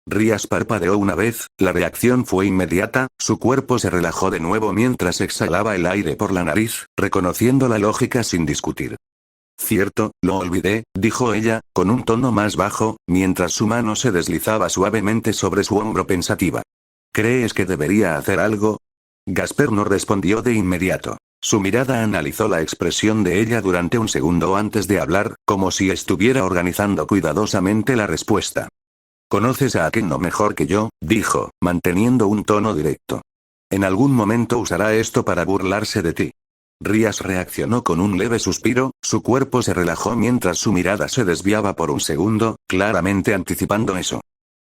Rías parpadeó una vez, la reacción fue inmediata, su cuerpo se relajó de nuevo mientras exhalaba el aire por la nariz, reconociendo la lógica sin discutir. Cierto, lo olvidé, dijo ella, con un tono más bajo, mientras su mano se deslizaba suavemente sobre su hombro pensativa. ¿Crees que debería hacer algo? Gasper no respondió de inmediato. Su mirada analizó la expresión de ella durante un segundo antes de hablar, como si estuviera organizando cuidadosamente la respuesta. Conoces a Akenno mejor que yo, dijo, manteniendo un tono directo. En algún momento usará esto para burlarse de ti. Rías reaccionó con un leve suspiro, su cuerpo se relajó mientras su mirada se desviaba por un segundo, claramente anticipando eso.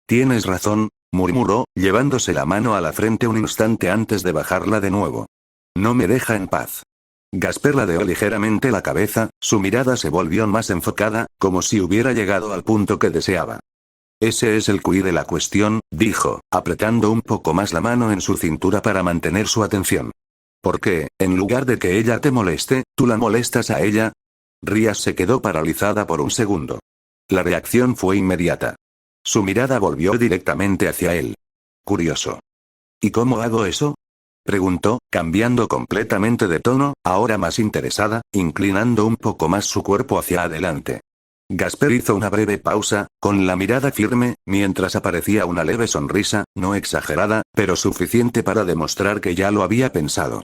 Tienes razón, murmuró, llevándose la mano a la frente un instante antes de bajarla de nuevo. No me deja en paz. Gasper ladeó ligeramente la cabeza, su mirada se volvió más enfocada, como si hubiera llegado al punto que deseaba. Ese es el quid de la cuestión, dijo, apretando un poco más la mano en su cintura para mantener su atención. ¿Por qué, en lugar de que ella te moleste, tú la molestas a ella? Rías se quedó paralizada por un segundo. La reacción fue inmediata. Su mirada volvió directamente hacia él. Curioso. ¿Y cómo hago eso? Preguntó, cambiando completamente de tono, ahora más interesada, inclinando un poco más su cuerpo hacia adelante. Gasper hizo una breve pausa, con la mirada firme, mientras aparecía una leve sonrisa, no exagerada, pero suficiente para demostrar que ya lo había pensado.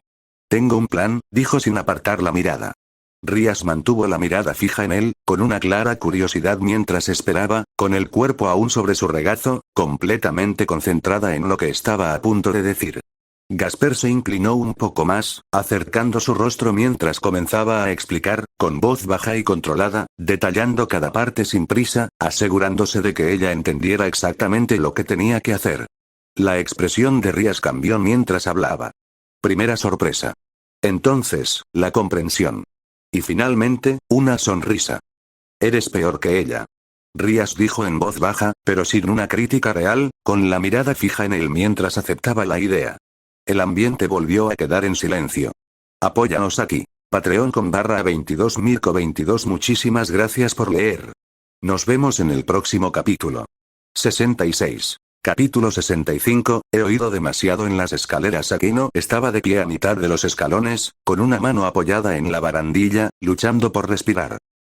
Tengo un plan, dijo sin apartar la mirada. Rías mantuvo la mirada fija en él, con una clara curiosidad mientras esperaba, con el cuerpo aún sobre su regazo, completamente concentrada en lo que estaba a punto de decir. Gasper se inclinó un poco más, acercando su rostro mientras comenzaba a explicar, con voz baja y controlada, detallando cada parte sin prisa, asegurándose de que ella entendiera exactamente lo que tenía que hacer. La expresión de Rías cambió mientras hablaba. Primera sorpresa. Entonces, la comprensión. Y finalmente, una sonrisa. Eres peor que ella. Rías dijo en voz baja, pero sin una crítica real, con la mirada fija en él mientras aceptaba la idea. El ambiente volvió a quedar en silencio. Apóyanos aquí. Patreon.com/22 Mirko22. Muchísimas gracias por leer. Nos vemos en el próximo capítulo. 66. Capítulo 65. He oído demasiado en las escaleras. Akeno estaba de pie a mitad de los escalones, con una mano apoyada en la barandilla, luchando por respirar.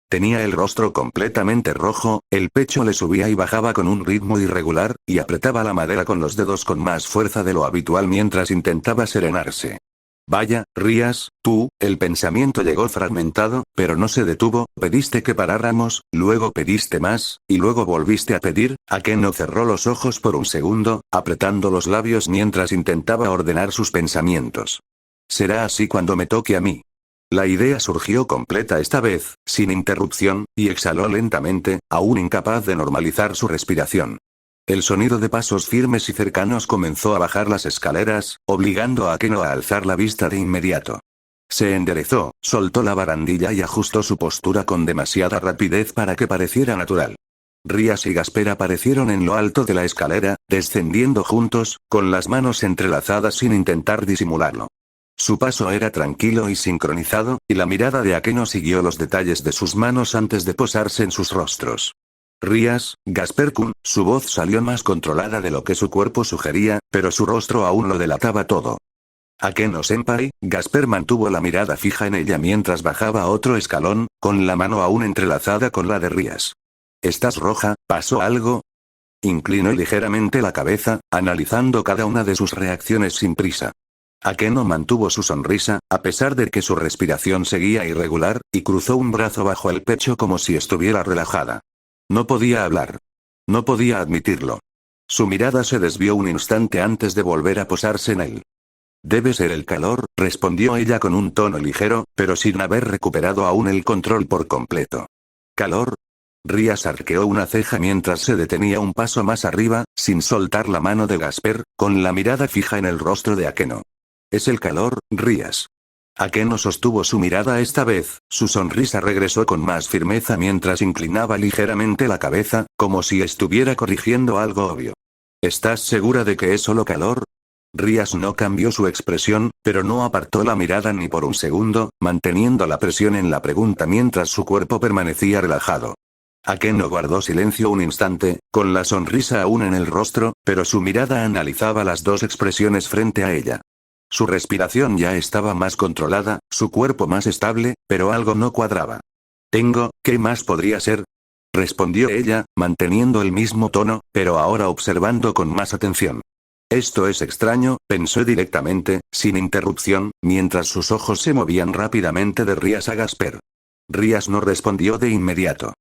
Tenía el rostro completamente rojo, el pecho le subía y bajaba con un ritmo irregular, y apretaba la madera con los dedos con más fuerza de lo habitual mientras intentaba serenarse. Vaya, Rías, tú, el pensamiento llegó fragmentado, pero no se detuvo, pediste que paráramos, luego pediste más, y luego volviste a pedir. Akeno cerró los ojos por un segundo, apretando los labios mientras intentaba ordenar sus pensamientos. Será así cuando me toque a mí. La idea surgió completa esta vez, sin interrupción, y exhaló lentamente, aún incapaz de normalizar su respiración. El sonido de pasos firmes y cercanos comenzó a bajar las escaleras, obligando a Akeno a alzar la vista de inmediato. Se enderezó, soltó la barandilla y ajustó su postura con demasiada rapidez para que pareciera natural. Rías y Gasper aparecieron en lo alto de la escalera, descendiendo juntos, con las manos entrelazadas sin intentar disimularlo. Su paso era tranquilo y sincronizado, y la mirada de Akeno siguió los detalles de sus manos antes de posarse en sus rostros. Rías, Gasper-kun, su voz salió más controlada de lo que su cuerpo sugería, pero su rostro aún lo delataba todo. Akeno-senpai, Gasper mantuvo la mirada fija en ella mientras bajaba otro escalón, con la mano aún entrelazada con la de Rías. ¿Estás roja? ¿Pasó algo? Inclinó ligeramente la cabeza, analizando cada una de sus reacciones sin prisa. Akeno mantuvo su sonrisa, a pesar de que su respiración seguía irregular, y cruzó un brazo bajo el pecho como si estuviera relajada. No podía hablar. No podía admitirlo. Su mirada se desvió un instante antes de volver a posarse en él. Debe ser el calor, respondió ella con un tono ligero, pero sin haber recuperado aún el control por completo. ¿Calor? Rías arqueó una ceja mientras se detenía un paso más arriba, sin soltar la mano de Gasper, con la mirada fija en el rostro de Akeno. ¿Es el calor, Rías? Akeno sostuvo su mirada esta vez, su sonrisa regresó con más firmeza mientras inclinaba ligeramente la cabeza, como si estuviera corrigiendo algo obvio. ¿Estás segura de que es solo calor? Rías no cambió su expresión, pero no apartó la mirada ni por un segundo, manteniendo la presión en la pregunta mientras su cuerpo permanecía relajado. Akeno guardó silencio un instante, con la sonrisa aún en el rostro, pero su mirada analizaba las dos expresiones frente a ella. Su respiración ya estaba más controlada, su cuerpo más estable, pero algo no cuadraba. ¿Qué más podría ser? Respondió ella, manteniendo el mismo tono, pero ahora observando con más atención. Esto es extraño, pensó directamente, sin interrupción, mientras sus ojos se movían rápidamente de Rías a Gasper. Rías no respondió de inmediato.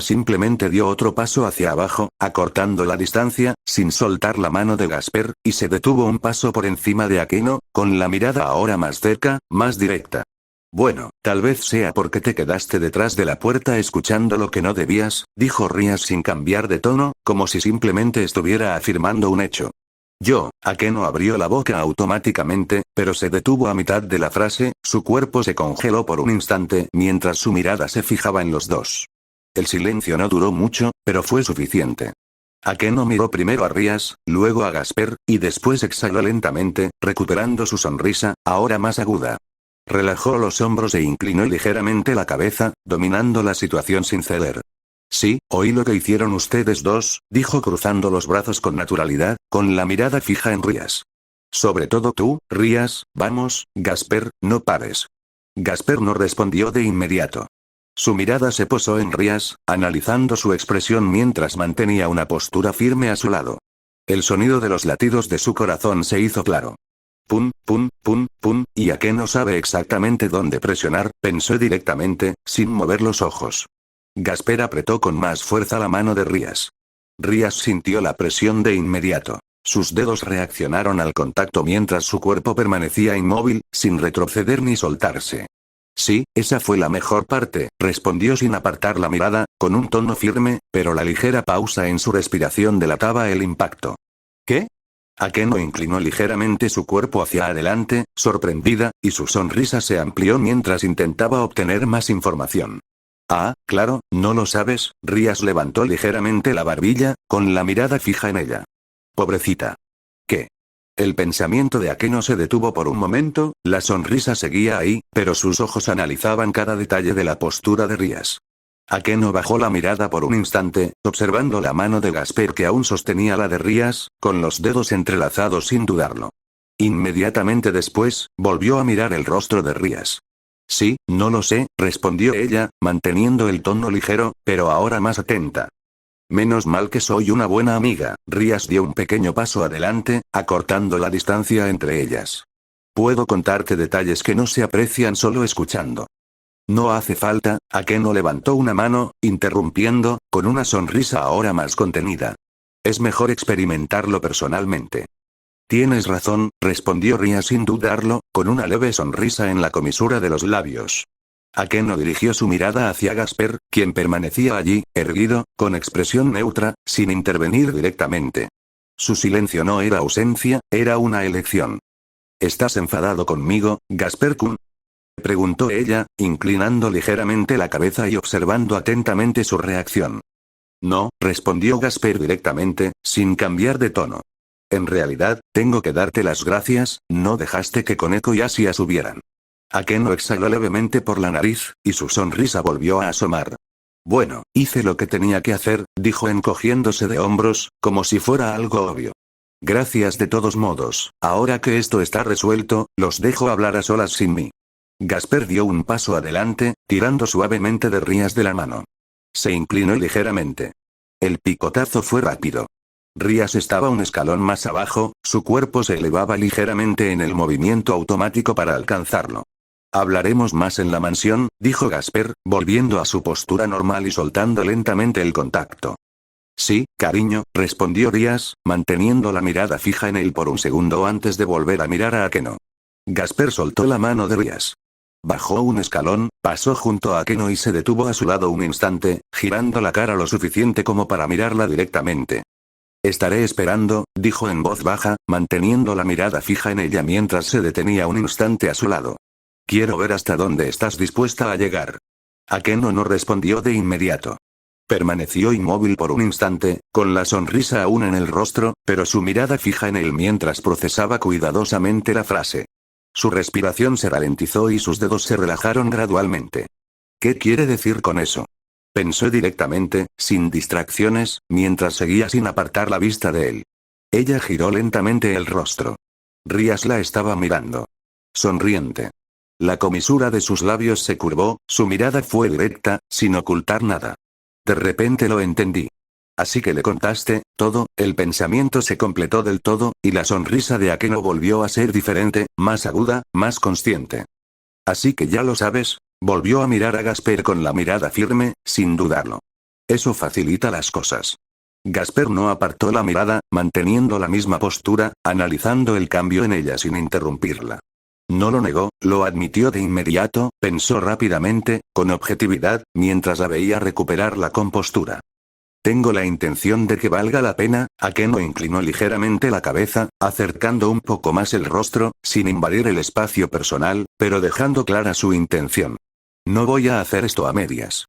Simplemente dio otro paso hacia abajo, acortando la distancia, sin soltar la mano de Gasper, y se detuvo un paso por encima de Akeno, con la mirada ahora más cerca, más directa. Bueno, tal vez sea porque te quedaste detrás de la puerta escuchando lo que no debías, dijo Rías sin cambiar de tono, como si simplemente estuviera afirmando un hecho. Akeno abrió la boca automáticamente, pero se detuvo a mitad de la frase, su cuerpo se congeló por un instante mientras su mirada se fijaba en los dos. El silencio no duró mucho, pero fue suficiente. Akeno miró primero a Rías, luego a Gasper, y después exhaló lentamente, recuperando su sonrisa, ahora más aguda. Relajó los hombros e inclinó ligeramente la cabeza, dominando la situación sin ceder. Sí, oí lo que hicieron ustedes dos, dijo cruzando los brazos con naturalidad, con la mirada fija en Rías. Sobre todo tú, Rías, vamos, Gasper, no pares. Gasper no respondió de inmediato. Su mirada se posó en Rías, analizando su expresión mientras mantenía una postura firme a su lado. El sonido de los latidos de su corazón se hizo claro. Pum, pum, pum, pum, y Akeno sabe exactamente dónde presionar, pensó directamente, sin mover los ojos. Gasper apretó con más fuerza la mano de Rías. Rías sintió la presión de inmediato. Sus dedos reaccionaron al contacto mientras su cuerpo permanecía inmóvil, sin retroceder ni soltarse. Sí, esa fue la mejor parte, respondió sin apartar la mirada, con un tono firme, pero la ligera pausa en su respiración delataba el impacto. ¿Qué? Akeno inclinó ligeramente su cuerpo hacia adelante, sorprendida, y su sonrisa se amplió mientras intentaba obtener más información. Ah, claro, ¿no lo sabes? Rías levantó ligeramente la barbilla, con la mirada fija en ella. Pobrecita. ¿Qué? El pensamiento de Akeno se detuvo por un momento, la sonrisa seguía ahí, pero sus ojos analizaban cada detalle de la postura de Rías. Akeno bajó la mirada por un instante, observando la mano de Gasper que aún sostenía la de Rías, con los dedos entrelazados sin dudarlo. Inmediatamente después, volvió a mirar el rostro de Rías. Sí, no lo sé, respondió ella, manteniendo el tono ligero, pero ahora más atenta. Menos mal que soy una buena amiga, Rías dio un pequeño paso adelante, acortando la distancia entre ellas. Puedo contarte detalles que no se aprecian solo escuchando. No hace falta, Akeno levantó una mano, interrumpiendo, con una sonrisa ahora más contenida. Es mejor experimentarlo personalmente. Tienes razón, respondió Rías sin dudarlo, con una leve sonrisa en la comisura de los labios. Akeno dirigió su mirada hacia Gasper, quien permanecía allí, erguido, con expresión neutra, sin intervenir directamente. Su silencio no era ausencia, era una elección. ¿Estás enfadado conmigo, Gasper-kun? Preguntó ella, inclinando ligeramente la cabeza y observando atentamente su reacción. No, respondió Gasper directamente, sin cambiar de tono. En realidad, tengo que darte las gracias, no dejaste que Koneko y Asia subieran. Akeno exhaló levemente por la nariz, y su sonrisa volvió a asomar. Bueno, hice lo que tenía que hacer, dijo encogiéndose de hombros, como si fuera algo obvio. Gracias de todos modos, ahora que esto está resuelto, los dejo hablar a solas sin mí. Gasper dio un paso adelante, tirando suavemente de Rías de la mano. Se inclinó ligeramente. El picotazo fue rápido. Rías estaba un escalón más abajo, su cuerpo se elevaba ligeramente en el movimiento automático para alcanzarlo. Hablaremos más en la mansión, dijo Gasper, volviendo a su postura normal y soltando lentamente el contacto. Sí, cariño, respondió Rías, manteniendo la mirada fija en él por un segundo antes de volver a mirar a Akeno. Gasper soltó la mano de Rías. Bajó un escalón, pasó junto a Akeno y se detuvo a su lado un instante, girando la cara lo suficiente como para mirarla directamente. Estaré esperando, dijo en voz baja, manteniendo la mirada fija en ella mientras se detenía un instante a su lado. Quiero ver hasta dónde estás dispuesta a llegar. Akeno no respondió de inmediato. Permaneció inmóvil por un instante, con la sonrisa aún en el rostro, pero su mirada fija en él mientras procesaba cuidadosamente la frase. Su respiración se ralentizó y sus dedos se relajaron gradualmente. ¿Qué quiere decir con eso? Pensó directamente, sin distracciones, mientras seguía sin apartar la vista de él. Ella giró lentamente el rostro. Rías la estaba mirando. Sonriente. La comisura de sus labios se curvó, su mirada fue directa, sin ocultar nada. De repente lo entendí. Así que le contaste, todo, el pensamiento se completó del todo, y la sonrisa de Akeno volvió a ser diferente, más aguda, más consciente. Así que ya lo sabes, volvió a mirar a Gasper con la mirada firme, sin dudarlo. Eso facilita las cosas. Gasper no apartó la mirada, manteniendo la misma postura, analizando el cambio en ella sin interrumpirla. No lo negó, lo admitió de inmediato, pensó rápidamente, con objetividad, mientras la veía recuperar la compostura. Tengo la intención de que valga la pena, Akeno inclinó ligeramente la cabeza, acercando un poco más el rostro, sin invadir el espacio personal, pero dejando clara su intención. No voy a hacer esto a medias.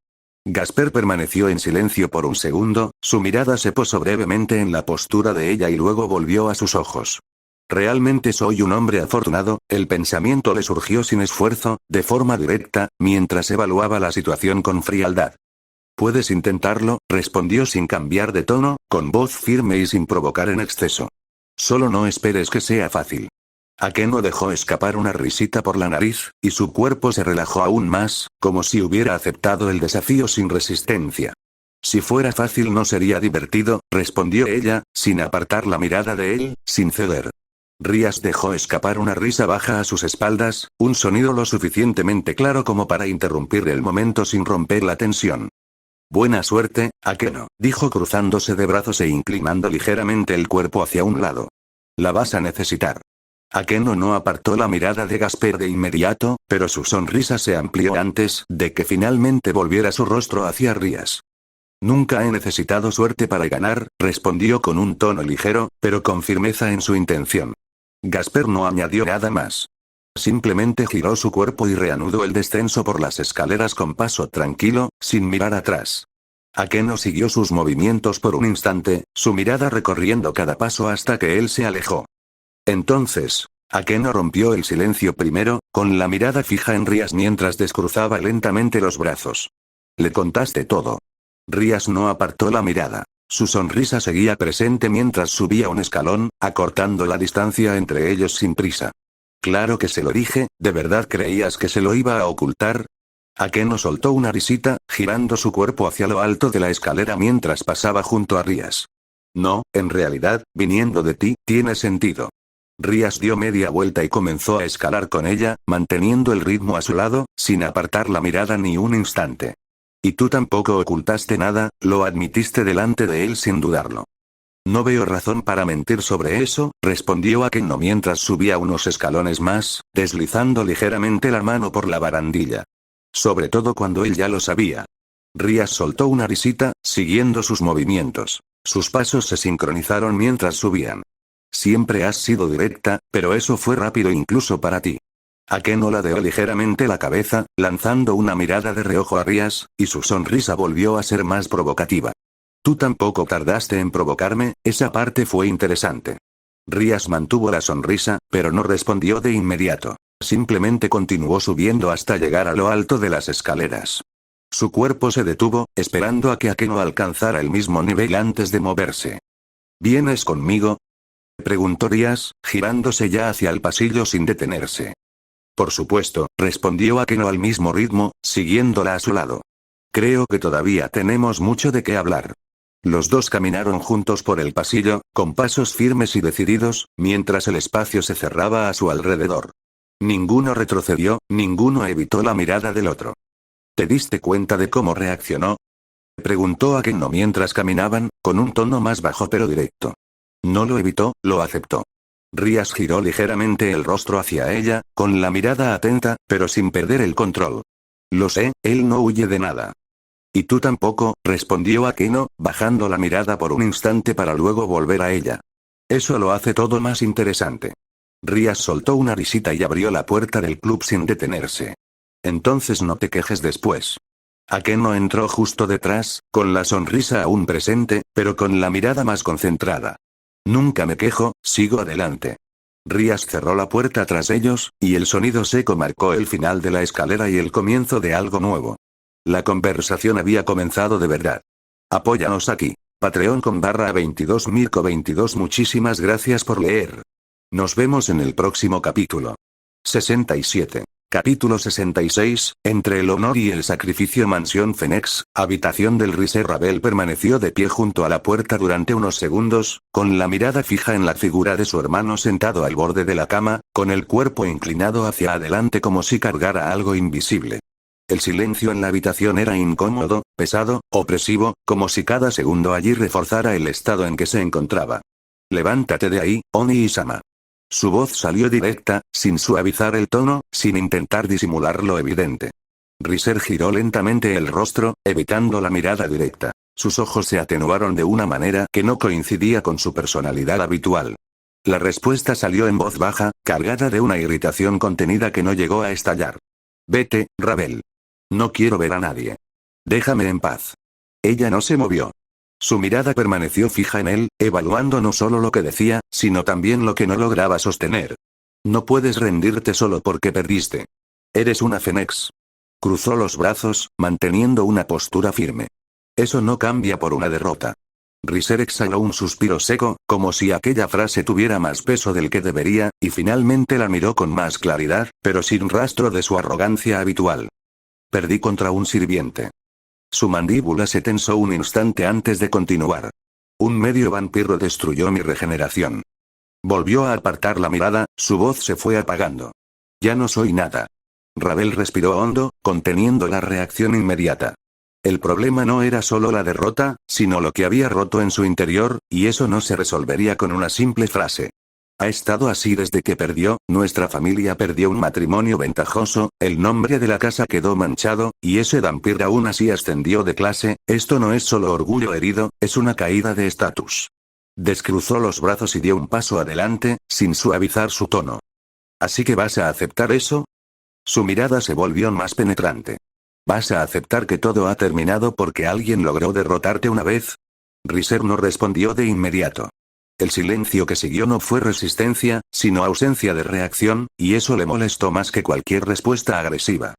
Gasper permaneció en silencio por un segundo, su mirada se posó brevemente en la postura de ella y luego volvió a sus ojos. Realmente soy un hombre afortunado, el pensamiento le surgió sin esfuerzo, de forma directa, mientras evaluaba la situación con frialdad. Puedes intentarlo, respondió sin cambiar de tono, con voz firme y sin provocar en exceso. Solo no esperes que sea fácil. Akeno dejó escapar una risita por la nariz, y su cuerpo se relajó aún más, como si hubiera aceptado el desafío sin resistencia. Si fuera fácil no sería divertido, respondió ella, sin apartar la mirada de él, sin ceder. Rías dejó escapar una risa baja a sus espaldas, un sonido lo suficientemente claro como para interrumpir el momento sin romper la tensión. Buena suerte, Akeno, dijo cruzándose de brazos e inclinando ligeramente el cuerpo hacia un lado. La vas a necesitar. Akeno no apartó la mirada de Gasper de inmediato, pero su sonrisa se amplió antes de que finalmente volviera su rostro hacia Rías. Nunca he necesitado suerte para ganar, respondió con un tono ligero, pero con firmeza en su intención. Gasper no añadió nada más. Simplemente giró su cuerpo y reanudó el descenso por las escaleras con paso tranquilo, sin mirar atrás. Akeno siguió sus movimientos por un instante, su mirada recorriendo cada paso hasta que él se alejó. Entonces, Akeno rompió el silencio primero, con la mirada fija en Rías mientras descruzaba lentamente los brazos. Le contaste todo. Rías no apartó la mirada. Su sonrisa seguía presente mientras subía un escalón, acortando la distancia entre ellos sin prisa. Claro que se lo dije, ¿de verdad creías que se lo iba a ocultar? Akeno soltó una risita, girando su cuerpo hacia lo alto de la escalera mientras pasaba junto a Rías. No, en realidad, viniendo de ti, tiene sentido. Rías dio media vuelta y comenzó a escalar con ella, manteniendo el ritmo a su lado, sin apartar la mirada ni un instante. Y tú tampoco ocultaste nada, lo admitiste delante de él sin dudarlo. No veo razón para mentir sobre eso, respondió Akeno mientras subía unos escalones más, deslizando ligeramente la mano por la barandilla. Sobre todo cuando él ya lo sabía. Rías soltó una risita, siguiendo sus movimientos. Sus pasos se sincronizaron mientras subían. Siempre has sido directa, pero eso fue rápido incluso para ti. Akeno ladeó ligeramente la cabeza, lanzando una mirada de reojo a Rías, y su sonrisa volvió a ser más provocativa. Tú tampoco tardaste en provocarme, esa parte fue interesante. Rías mantuvo la sonrisa, pero no respondió de inmediato. Simplemente continuó subiendo hasta llegar a lo alto de las escaleras. Su cuerpo se detuvo, esperando a que Akeno alcanzara el mismo nivel antes de moverse. ¿Vienes conmigo?, preguntó Rías, girándose ya hacia el pasillo sin detenerse. Por supuesto, respondió Akeno al mismo ritmo, siguiéndola a su lado. Creo que todavía tenemos mucho de qué hablar. Los dos caminaron juntos por el pasillo, con pasos firmes y decididos, mientras el espacio se cerraba a su alrededor. Ninguno retrocedió, ninguno evitó la mirada del otro. ¿Te diste cuenta de cómo reaccionó?, preguntó Akeno mientras caminaban, con un tono más bajo pero directo. No lo evitó, lo aceptó. Rías giró ligeramente el rostro hacia ella, con la mirada atenta, pero sin perder el control. Lo sé, él no huye de nada. Y tú tampoco, respondió Akeno, bajando la mirada por un instante para luego volver a ella. Eso lo hace todo más interesante. Rías soltó una risita y abrió la puerta del club sin detenerse. Entonces no te quejes después. Akeno entró justo detrás, con la sonrisa aún presente, pero con la mirada más concentrada. Nunca me quejo, sigo adelante. Rías cerró la puerta tras ellos, y el sonido seco marcó el final de la escalera y el comienzo de algo nuevo. La conversación había comenzado de verdad. Apóyanos aquí. Patreon.com/22 Mirko22. Muchísimas gracias por leer. Nos vemos en el próximo capítulo. 67. Capítulo 66, entre el honor y el sacrificio. Mansión Phoenix, habitación del Riser. Ravel permaneció de pie junto a la puerta durante unos segundos, con la mirada fija en la figura de su hermano sentado al borde de la cama, con el cuerpo inclinado hacia adelante como si cargara algo invisible. El silencio en la habitación era incómodo, pesado, opresivo, como si cada segundo allí reforzara el estado en que se encontraba. Levántate de ahí, Oni-sama. Su voz salió directa, sin suavizar el tono, sin intentar disimular lo evidente. Riser giró lentamente el rostro, evitando la mirada directa. Sus ojos se atenuaron de una manera que no coincidía con su personalidad habitual. La respuesta salió en voz baja, cargada de una irritación contenida que no llegó a estallar. Vete, Ravel. No quiero ver a nadie. Déjame en paz. Ella no se movió. Su mirada permaneció fija en él, evaluando no solo lo que decía, sino también lo que no lograba sostener. No puedes rendirte solo porque perdiste. Eres una Fénix. Cruzó los brazos, manteniendo una postura firme. Eso no cambia por una derrota. Riser exhaló un suspiro seco, como si aquella frase tuviera más peso del que debería, y finalmente la miró con más claridad, pero sin rastro de su arrogancia habitual. Perdí contra un sirviente. Su mandíbula se tensó un instante antes de continuar. Un medio vampiro destruyó mi regeneración. Volvió a apartar la mirada, su voz se fue apagando. Ya no soy nada. Ravel respiró hondo, conteniendo la reacción inmediata. El problema no era solo la derrota, sino lo que había roto en su interior, y eso no se resolvería con una simple frase. Ha estado así desde que perdió, nuestra familia perdió un matrimonio ventajoso, el nombre de la casa quedó manchado, y ese vampiro aún así ascendió de clase. Esto no es solo orgullo herido, es una caída de estatus. Descruzó los brazos y dio un paso adelante, sin suavizar su tono. ¿Así que vas a aceptar eso? Su mirada se volvió más penetrante. ¿Vas a aceptar que todo ha terminado porque alguien logró derrotarte una vez? Riser no respondió de inmediato. El silencio que siguió no fue resistencia, sino ausencia de reacción, y eso le molestó más que cualquier respuesta agresiva.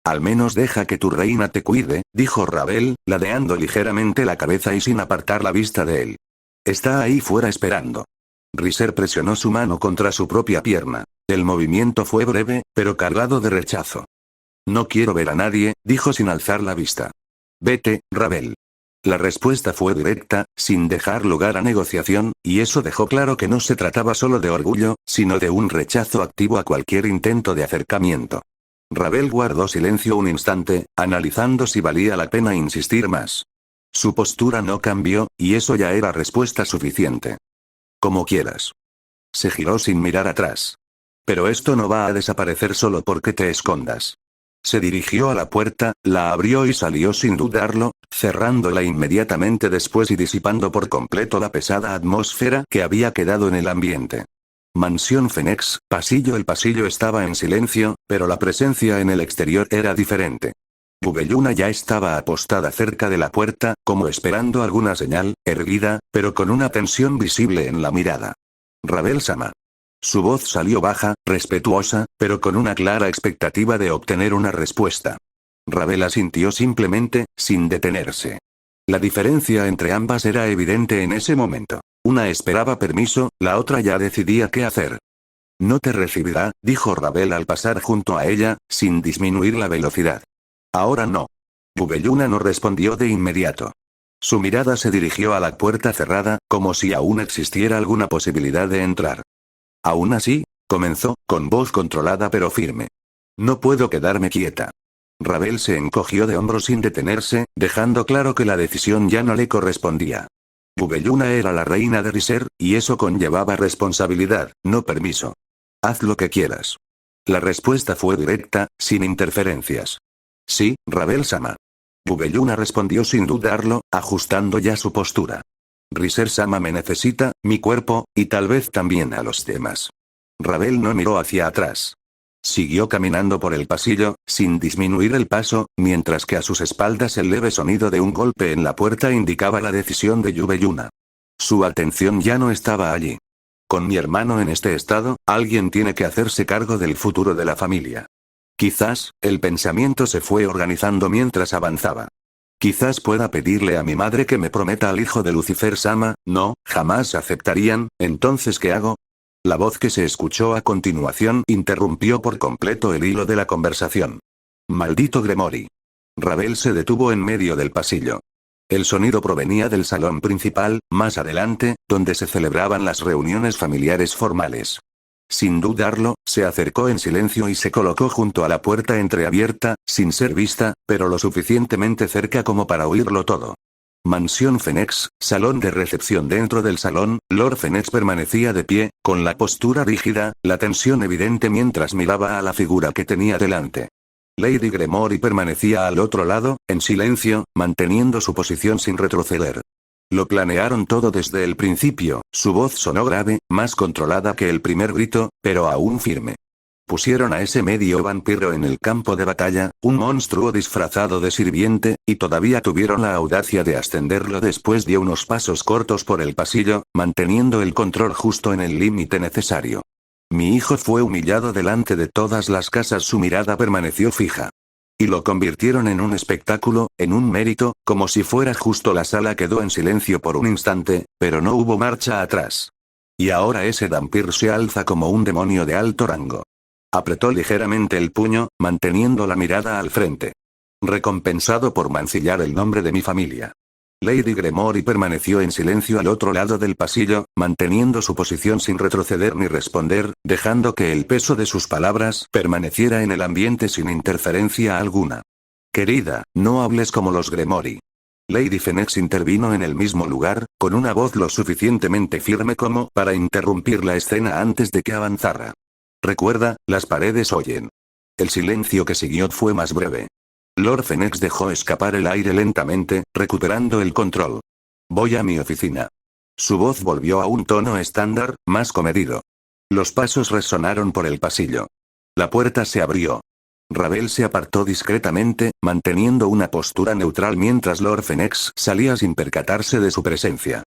Al menos deja que tu reina te cuide, dijo Ravel, ladeando ligeramente la cabeza y sin apartar la vista de él. Está ahí fuera esperando. Riser presionó su mano contra su propia pierna. El movimiento fue breve, pero cargado de rechazo. No quiero ver a nadie, dijo sin alzar la vista. Vete, Ravel. La respuesta fue directa, sin dejar lugar a negociación, y eso dejó claro que no se trataba solo de orgullo, sino de un rechazo activo a cualquier intento de acercamiento. Ravel guardó silencio un instante, analizando si valía la pena insistir más. Su postura no cambió, y eso ya era respuesta suficiente. Como quieras. Se giró sin mirar atrás. Pero esto no va a desaparecer solo porque te escondas. Se dirigió a la puerta, la abrió y salió sin dudarlo, cerrándola inmediatamente después y disipando por completo la pesada atmósfera que había quedado en el ambiente. Mansión Fénix, pasillo. El pasillo estaba en silencio, pero la presencia en el exterior era diferente. Bubelluna ya estaba apostada cerca de la puerta, como esperando alguna señal, erguida, pero con una tensión visible en la mirada. Ravel-sama. Su voz salió baja, respetuosa, pero con una clara expectativa de obtener una respuesta. Ravel asintió simplemente, sin detenerse. La diferencia entre ambas era evidente en ese momento. Una esperaba permiso, la otra ya decidía qué hacer. No te recibirá, dijo Ravel al pasar junto a ella, sin disminuir la velocidad. Ahora no. Bubelluna no respondió de inmediato. Su mirada se dirigió a la puerta cerrada, como si aún existiera alguna posibilidad de entrar. Aún así, comenzó, con voz controlada pero firme. No puedo quedarme quieta. Ravel se encogió de hombros sin detenerse, dejando claro que la decisión ya no le correspondía. Bubelluna era la reina de Riser, y eso conllevaba responsabilidad, no permiso. Haz lo que quieras. La respuesta fue directa, sin interferencias. Sí, Ravel-sama. Bubelluna respondió sin dudarlo, ajustando ya su postura. Riser-sama me necesita, mi cuerpo, y tal vez también a los demás. Ravel no miró hacia atrás. Siguió caminando por el pasillo, sin disminuir el paso, mientras que a sus espaldas el leve sonido de un golpe en la puerta indicaba la decisión de Bubelluna. Su atención ya no estaba allí. Con mi hermano en este estado, alguien tiene que hacerse cargo del futuro de la familia. Quizás, el pensamiento se fue organizando mientras avanzaba. Quizás pueda pedirle a mi madre que me prometa al hijo de Lucifer-sama. No, jamás aceptarían. ¿Entonces qué hago? La voz que se escuchó a continuación interrumpió por completo el hilo de la conversación. Maldito Gremory. Ravel se detuvo en medio del pasillo. El sonido provenía del salón principal, más adelante, donde se celebraban las reuniones familiares formales. Sin dudarlo, se acercó en silencio y se colocó junto a la puerta entreabierta, sin ser vista, pero lo suficientemente cerca como para oírlo todo. Mansión Fénix, salón de recepción. Dentro del salón, Lord Fénix permanecía de pie, con la postura rígida, la tensión evidente mientras miraba a la figura que tenía delante. Lady Gremory permanecía al otro lado, en silencio, manteniendo su posición sin retroceder. Lo planearon todo desde el principio. Su voz sonó grave, más controlada que el primer grito, pero aún firme. Pusieron a ese medio vampiro en el campo de batalla, un monstruo disfrazado de sirviente, y todavía tuvieron la audacia de ascenderlo después de unos pasos cortos por el pasillo, manteniendo el control justo en el límite necesario. Mi hijo fue humillado delante de todas las casas, su mirada permaneció fija. Y lo convirtieron en un espectáculo, en un mérito, como si fuera justo. La sala quedó en silencio por un instante, pero no hubo marcha atrás. Y ahora ese vampiro se alza como un demonio de alto rango. Apretó ligeramente el puño, manteniendo la mirada al frente. Recompensado por mancillar el nombre de mi familia. Lady Gremory permaneció en silencio al otro lado del pasillo, manteniendo su posición sin retroceder ni responder, dejando que el peso de sus palabras permaneciera en el ambiente sin interferencia alguna. Querida, no hables como los Gremory. Lady Fennex intervino en el mismo lugar, con una voz lo suficientemente firme como para interrumpir la escena antes de que avanzara. Recuerda, las paredes oyen. El silencio que siguió fue más breve. Lord Fennex dejó escapar el aire lentamente, recuperando el control. Voy a mi oficina. Su voz volvió a un tono estándar, más comedido. Los pasos resonaron por el pasillo. La puerta se abrió. Ravel se apartó discretamente, manteniendo una postura neutral mientras Lord Fennex salía sin percatarse de su presencia.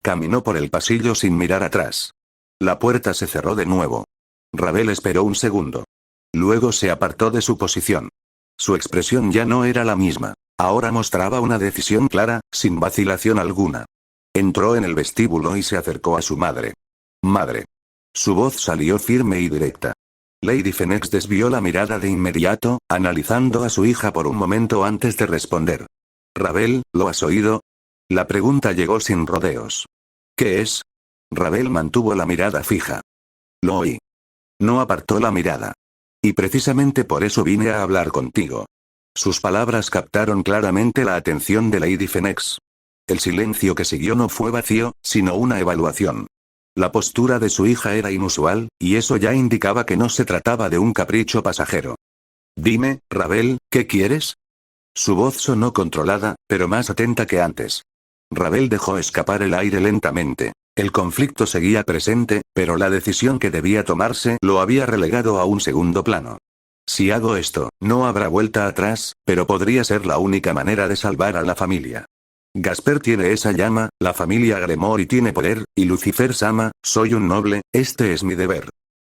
Caminó por el pasillo sin mirar atrás. La puerta se cerró de nuevo. Ravel esperó un segundo. Luego se apartó de su posición. Su expresión ya no era la misma. Ahora mostraba una decisión clara, sin vacilación alguna. Entró en el vestíbulo y se acercó a su madre. Madre. Su voz salió firme y directa. Lady Fennex desvió la mirada de inmediato, analizando a su hija por un momento antes de responder. Ravel, ¿lo has oído? La pregunta llegó sin rodeos. ¿Qué es? Ravel mantuvo la mirada fija. Lo oí. No apartó la mirada. Y precisamente por eso vine a hablar contigo. Sus palabras captaron claramente la atención de Lady Fennex. El silencio que siguió no fue vacío, sino una evaluación. La postura de su hija era inusual, y eso ya indicaba que no se trataba de un capricho pasajero. Dime, Ravel, ¿qué quieres? Su voz sonó controlada, pero más atenta que antes. Ravel dejó escapar el aire lentamente. El conflicto seguía presente, pero la decisión que debía tomarse lo había relegado a un segundo plano. Si hago esto, no habrá vuelta atrás, pero podría ser la única manera de salvar a la familia. Gasper tiene esa llama, la familia Gremory tiene poder, y Lucifer Sama, soy un noble, este es mi deber.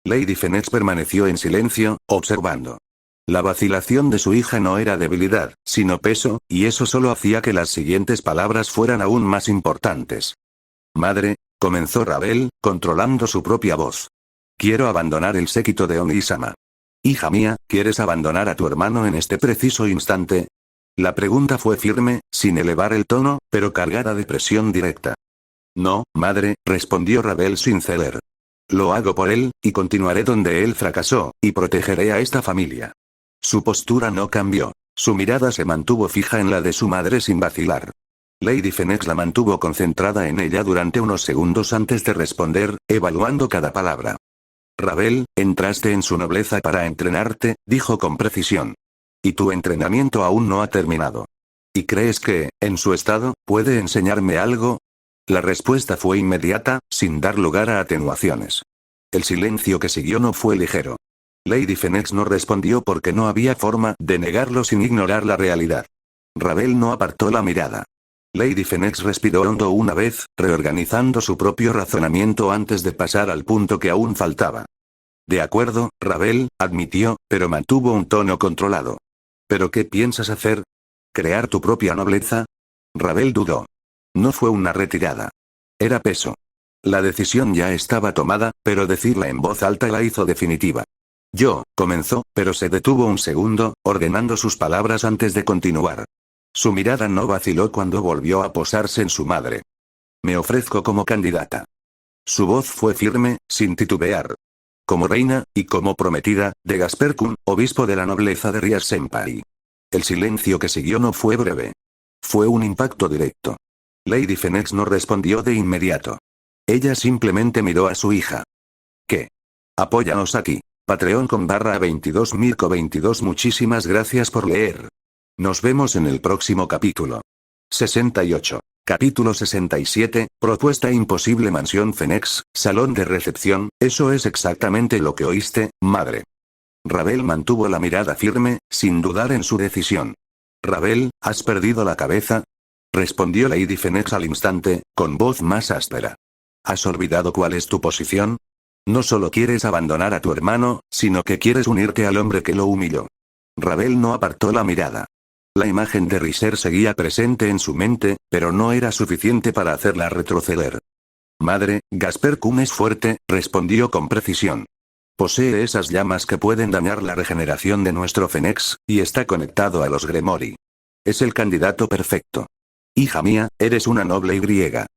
Lady Fennex permaneció en silencio, observando. La vacilación de su hija no era debilidad, sino peso, y eso solo hacía que las siguientes palabras fueran aún más importantes. Madre, comenzó Ravel, controlando su propia voz. Quiero abandonar el séquito de Oni-sama. Hija mía, ¿quieres abandonar a tu hermano en este preciso instante? La pregunta fue firme, sin elevar el tono, pero cargada de presión directa. No, madre, respondió Ravel sin ceder. Lo hago por él, y continuaré donde él fracasó, y protegeré a esta familia. Su postura no cambió. Su mirada se mantuvo fija en la de su madre sin vacilar. Lady Fennex la mantuvo concentrada en ella durante unos segundos antes de responder, evaluando cada palabra. Ravel, entraste en su nobleza para entrenarte, dijo con precisión. Y tu entrenamiento aún no ha terminado. ¿Y crees que, en su estado, puede enseñarme algo? La respuesta fue inmediata, sin dar lugar a atenuaciones. El silencio que siguió no fue ligero. Lady Fennex no respondió porque no había forma de negarlo sin ignorar la realidad. Ravel no apartó la mirada. Lady Fennex respiró hondo una vez, reorganizando su propio razonamiento antes de pasar al punto que aún faltaba. De acuerdo, Ravel, admitió, pero mantuvo un tono controlado. ¿Pero qué piensas hacer? ¿Crear tu propia nobleza? Ravel dudó. No fue una retirada. Era peso. La decisión ya estaba tomada, pero decirla en voz alta la hizo definitiva. Yo, comenzó, pero se detuvo un segundo, ordenando sus palabras antes de continuar. Su mirada no vaciló cuando volvió a posarse en su madre. Me ofrezco como candidata. Su voz fue firme, sin titubear. Como reina, y como prometida, de Gasper-kun, obispo de la nobleza de Ria Senpai. El silencio que siguió no fue breve. Fue un impacto directo. Lady Fennex no respondió de inmediato. Ella simplemente miró a su hija. ¿Qué? Apóyanos aquí. Patreon.com/22 Mirko22 Muchísimas gracias por leer. Nos vemos en el próximo capítulo. 68. Capítulo 67, Propuesta imposible. Mansión Fennex, salón de recepción, eso es exactamente lo que oíste, madre. Ravel mantuvo la mirada firme, sin dudar en su decisión. «Ravel, ¿has perdido la cabeza?», respondió Lady Fennex al instante, con voz más áspera. «¿Has olvidado cuál es tu posición? No solo quieres abandonar a tu hermano, sino que quieres unirte al hombre que lo humilló». Ravel no apartó la mirada. La imagen de Riser seguía presente en su mente, pero no era suficiente para hacerla retroceder. «Madre, Gasper Kun es fuerte», respondió con precisión. «Posee esas llamas que pueden dañar la regeneración de nuestro Fennex, y está conectado a los Gremori. Es el candidato perfecto. Hija mía, eres una noble y griega».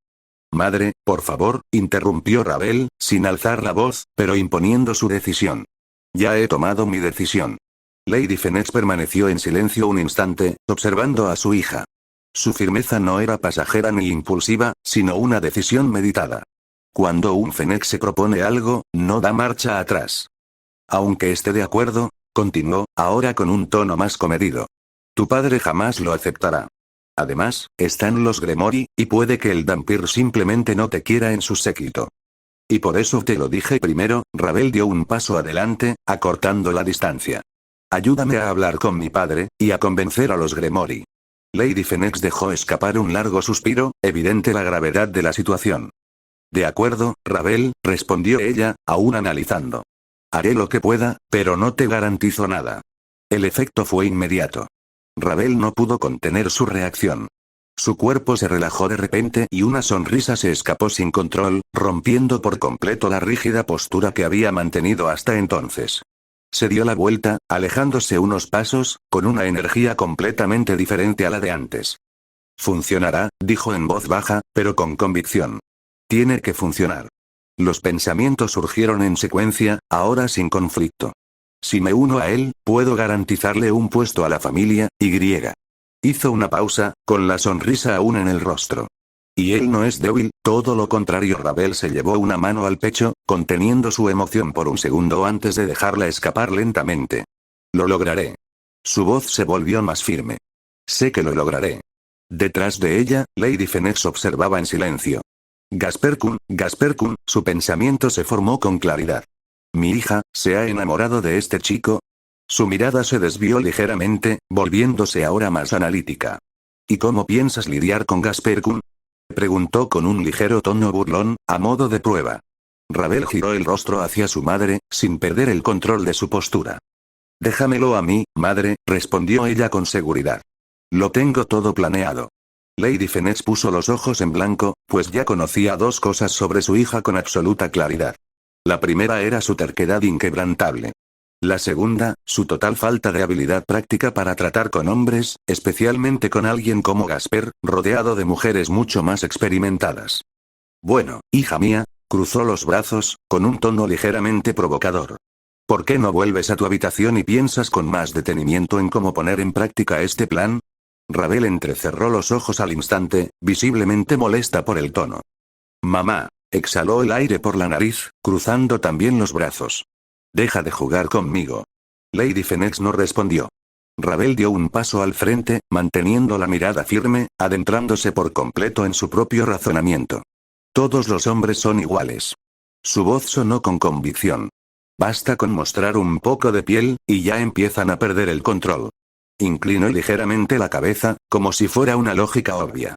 «Madre, por favor», interrumpió Ravel, sin alzar la voz, pero imponiendo su decisión. «Ya he tomado mi decisión». Lady Fennex permaneció en silencio un instante, observando a su hija. Su firmeza no era pasajera ni impulsiva, sino una decisión meditada. Cuando un Fennex se propone algo, no da marcha atrás. «Aunque esté de acuerdo», continuó, ahora con un tono más comedido. «Tu padre jamás lo aceptará. Además, están los Gremori, y puede que el Dhampir simplemente no te quiera en su séquito. Y por eso te lo dije primero». Ravel dio un paso adelante, acortando la distancia. «Ayúdame a hablar con mi padre, y a convencer a los Gremori». Lady Fennex dejó escapar un largo suspiro, evidente la gravedad de la situación. «De acuerdo, Ravel», respondió ella, aún analizando. «Haré lo que pueda, pero no te garantizo nada». El efecto fue inmediato. Ravel no pudo contener su reacción. Su cuerpo se relajó de repente y una sonrisa se escapó sin control, rompiendo por completo la rígida postura que había mantenido hasta entonces. Se dio la vuelta, alejándose unos pasos, con una energía completamente diferente a la de antes. «Funcionará», dijo en voz baja, pero con convicción. «Tiene que funcionar». Los pensamientos surgieron en secuencia, ahora sin conflicto. «Si me uno a él, puedo garantizarle un puesto a la familia, y». Hizo una pausa, con la sonrisa aún en el rostro. «Y él no es débil, todo lo contrario». Ravel se llevó una mano al pecho, conteniendo su emoción por un segundo antes de dejarla escapar lentamente. «Lo lograré». Su voz se volvió más firme. «Sé que lo lograré». Detrás de ella, Lady Fennex observaba en silencio. Gasper Kun, su pensamiento se formó con claridad. «¿Mi hija, se ha enamorado de este chico?». Su mirada se desvió ligeramente, volviéndose ahora más analítica. «¿Y cómo piensas lidiar con Gasper Kun?», preguntó con un ligero tono burlón, a modo de prueba. Ravel giró el rostro hacia su madre, sin perder el control de su postura. «Déjamelo a mí, madre», respondió ella con seguridad. «Lo tengo todo planeado». Lady Fennex puso los ojos en blanco, pues ya conocía dos cosas sobre su hija con absoluta claridad. La primera era su terquedad inquebrantable. La segunda, su total falta de habilidad práctica para tratar con hombres, especialmente con alguien como Gasper, rodeado de mujeres mucho más experimentadas. «Bueno, hija mía», cruzó los brazos, con un tono ligeramente provocador. «¿Por qué no vuelves a tu habitación y piensas con más detenimiento en cómo poner en práctica este plan?». Ravel entrecerró los ojos al instante, visiblemente molesta por el tono. «Mamá», exhaló el aire por la nariz, cruzando también los brazos. «Deja de jugar conmigo». Lady Fennex no respondió. Ravel dio un paso al frente, manteniendo la mirada firme, adentrándose por completo en su propio razonamiento. «Todos los hombres son iguales». Su voz sonó con convicción. «Basta con mostrar un poco de piel, y ya empiezan a perder el control». Inclinó ligeramente la cabeza, como si fuera una lógica obvia.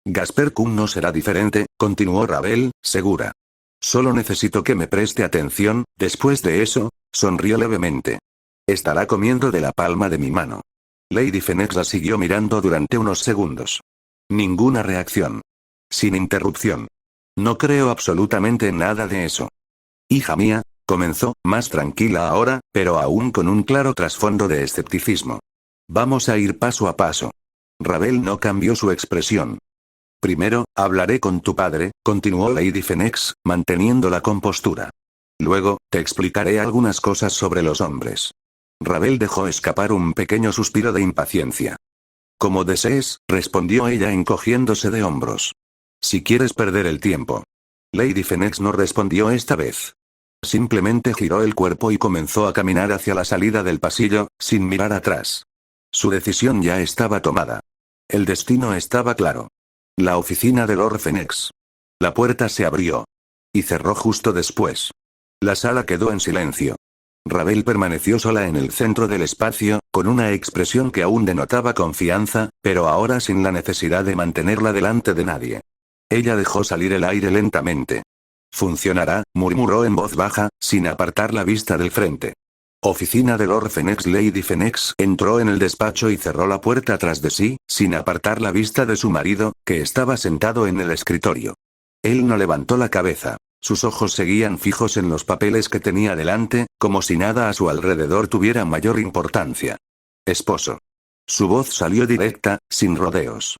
«Gasper Kun no será diferente», continuó Ravel, segura. «Solo necesito que me preste atención, después de eso», sonrió levemente. «Estará comiendo de la palma de mi mano». Lady Fennex la siguió mirando durante unos segundos. Ninguna reacción. Sin interrupción. «No creo absolutamente en nada de eso». «Hija mía», comenzó, más tranquila ahora, pero aún con un claro trasfondo de escepticismo. «Vamos a ir paso a paso». Ravel no cambió su expresión. «Primero, hablaré con tu padre», continuó Lady Fennex, manteniendo la compostura. «Luego, te explicaré algunas cosas sobre los hombres». Ravel dejó escapar un pequeño suspiro de impaciencia. «Como desees», respondió ella encogiéndose de hombros. «Si quieres perder el tiempo». Lady Fennex no respondió esta vez. Simplemente giró el cuerpo y comenzó a caminar hacia la salida del pasillo, sin mirar atrás. Su decisión ya estaba tomada. El destino estaba claro. La oficina de Lord Fennex. La puerta se abrió. Y cerró justo después. La sala quedó en silencio. Ravel permaneció sola en el centro del espacio, con una expresión que aún denotaba confianza, pero ahora sin la necesidad de mantenerla delante de nadie. Ella dejó salir el aire lentamente. «Funcionará», murmuró en voz baja, sin apartar la vista del frente. Oficina de Lord Fennex. Lady Fennex entró en el despacho y cerró la puerta tras de sí, sin apartar la vista de su marido, que estaba sentado en el escritorio. Él no levantó la cabeza. Sus ojos seguían fijos en los papeles que tenía delante, como si nada a su alrededor tuviera mayor importancia. «Esposo». Su voz salió directa, sin rodeos.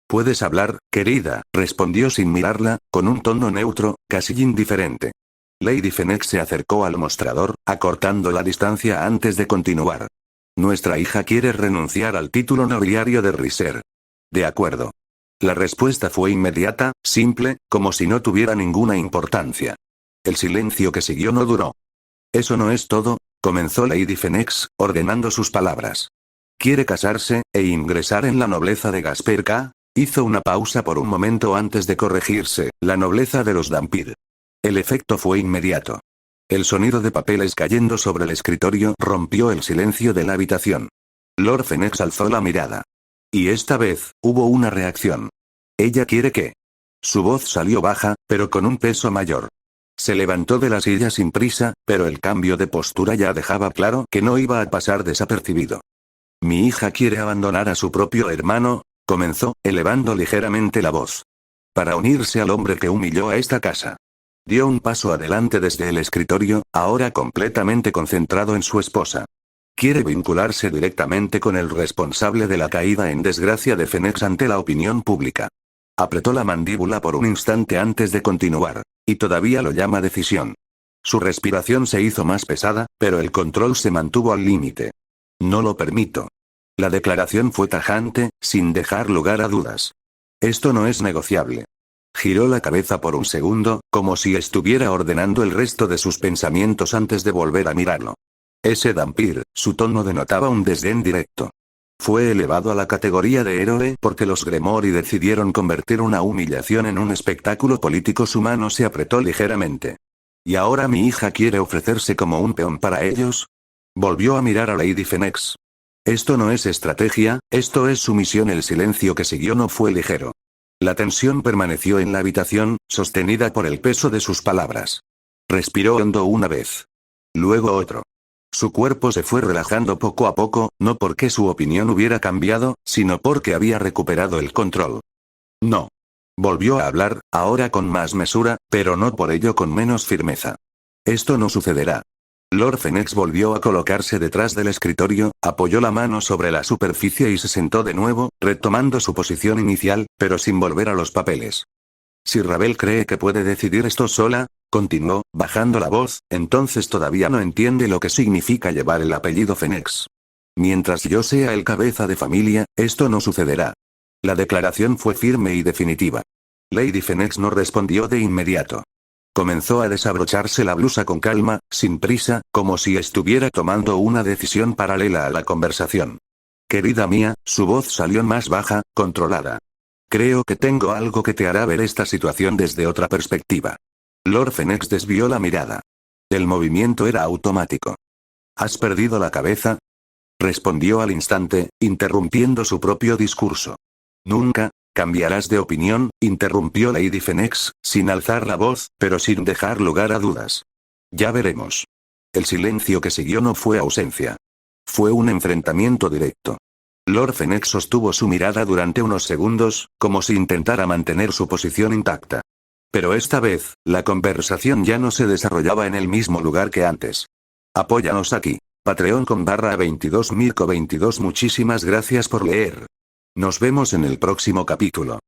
«Puedes hablar, querida», respondió sin mirarla, con un tono neutro, casi indiferente. Lady Fennex se acercó al mostrador, acortando la distancia antes de continuar. «Nuestra hija quiere renunciar al título nobiliario de Riser». «De acuerdo». La respuesta fue inmediata, simple, como si no tuviera ninguna importancia. El silencio que siguió no duró. «Eso no es todo», comenzó Lady Fennex, ordenando sus palabras. «Quiere casarse, e ingresar en la nobleza de Gasper K». Hizo una pausa por un momento antes de corregirse, la nobleza de los Dampir. El efecto fue inmediato. El sonido de papeles cayendo sobre el escritorio rompió el silencio de la habitación. Lord Fennex alzó la mirada. Y esta vez, hubo una reacción. «Ella quiere que». Su voz salió baja, pero con un peso mayor. Se levantó de la silla sin prisa, pero el cambio de postura ya dejaba claro que no iba a pasar desapercibido. «Mi hija quiere abandonar a su propio hermano», comenzó, elevando ligeramente la voz. «Para unirse al hombre que humilló a esta casa». Dio un paso adelante desde el escritorio, ahora completamente concentrado en su esposa. Quiere vincularse directamente con el responsable de la caída en desgracia de Fennex ante la opinión pública. Apretó la mandíbula por un instante antes de continuar. Y todavía lo llama decisión. Su respiración se hizo más pesada, pero el control se mantuvo al límite. «No lo permito». La declaración fue tajante, sin dejar lugar a dudas. «Esto no es negociable». Giró la cabeza por un segundo, como si estuviera ordenando el resto de sus pensamientos antes de volver a mirarlo. Ese Dampir, su tono denotaba un desdén directo. Fue elevado a la categoría de héroe porque los Gremori decidieron convertir una humillación en un espectáculo político. Su mano se apretó ligeramente. «¿Y ahora mi hija quiere ofrecerse como un peón para ellos?» Volvió a mirar a Lady Fennex. «Esto no es estrategia, esto es sumisión». El silencio que siguió no fue ligero. La tensión permaneció en la habitación, sostenida por el peso de sus palabras. Respiró hondo una vez. Luego otro. Su cuerpo se fue relajando poco a poco, no porque su opinión hubiera cambiado, sino porque había recuperado el control. «No». Volvió a hablar, ahora con más mesura, pero no por ello con menos firmeza. «Esto no sucederá». Lord Fennex volvió a colocarse detrás del escritorio, apoyó la mano sobre la superficie y se sentó de nuevo, retomando su posición inicial, pero sin volver a los papeles. «Si Ravel cree que puede decidir esto sola», continuó, bajando la voz, «entonces todavía no entiende lo que significa llevar el apellido Fennex. Mientras yo sea el cabeza de familia, esto no sucederá». La declaración fue firme y definitiva. Lady Fennex no respondió de inmediato. Comenzó a desabrocharse la blusa con calma, sin prisa, como si estuviera tomando una decisión paralela a la conversación. «Querida mía», su voz salió más baja, controlada. «Creo que tengo algo que te hará ver esta situación desde otra perspectiva». Lord Fennex desvió la mirada. El movimiento era automático. «¿Has perdido la cabeza?», respondió al instante, interrumpiendo su propio discurso. «Nunca cambiarás de opinión», interrumpió Lady Fennex, sin alzar la voz, pero sin dejar lugar a dudas. «Ya veremos». El silencio que siguió no fue ausencia. Fue un enfrentamiento directo. Lord Fennex sostuvo su mirada durante unos segundos, como si intentara mantener su posición intacta. Pero esta vez, la conversación ya no se desarrollaba en el mismo lugar que antes. Apóyanos aquí. Patreon.com/22Mirko22. Muchísimas gracias por leer. Nos vemos en el próximo capítulo.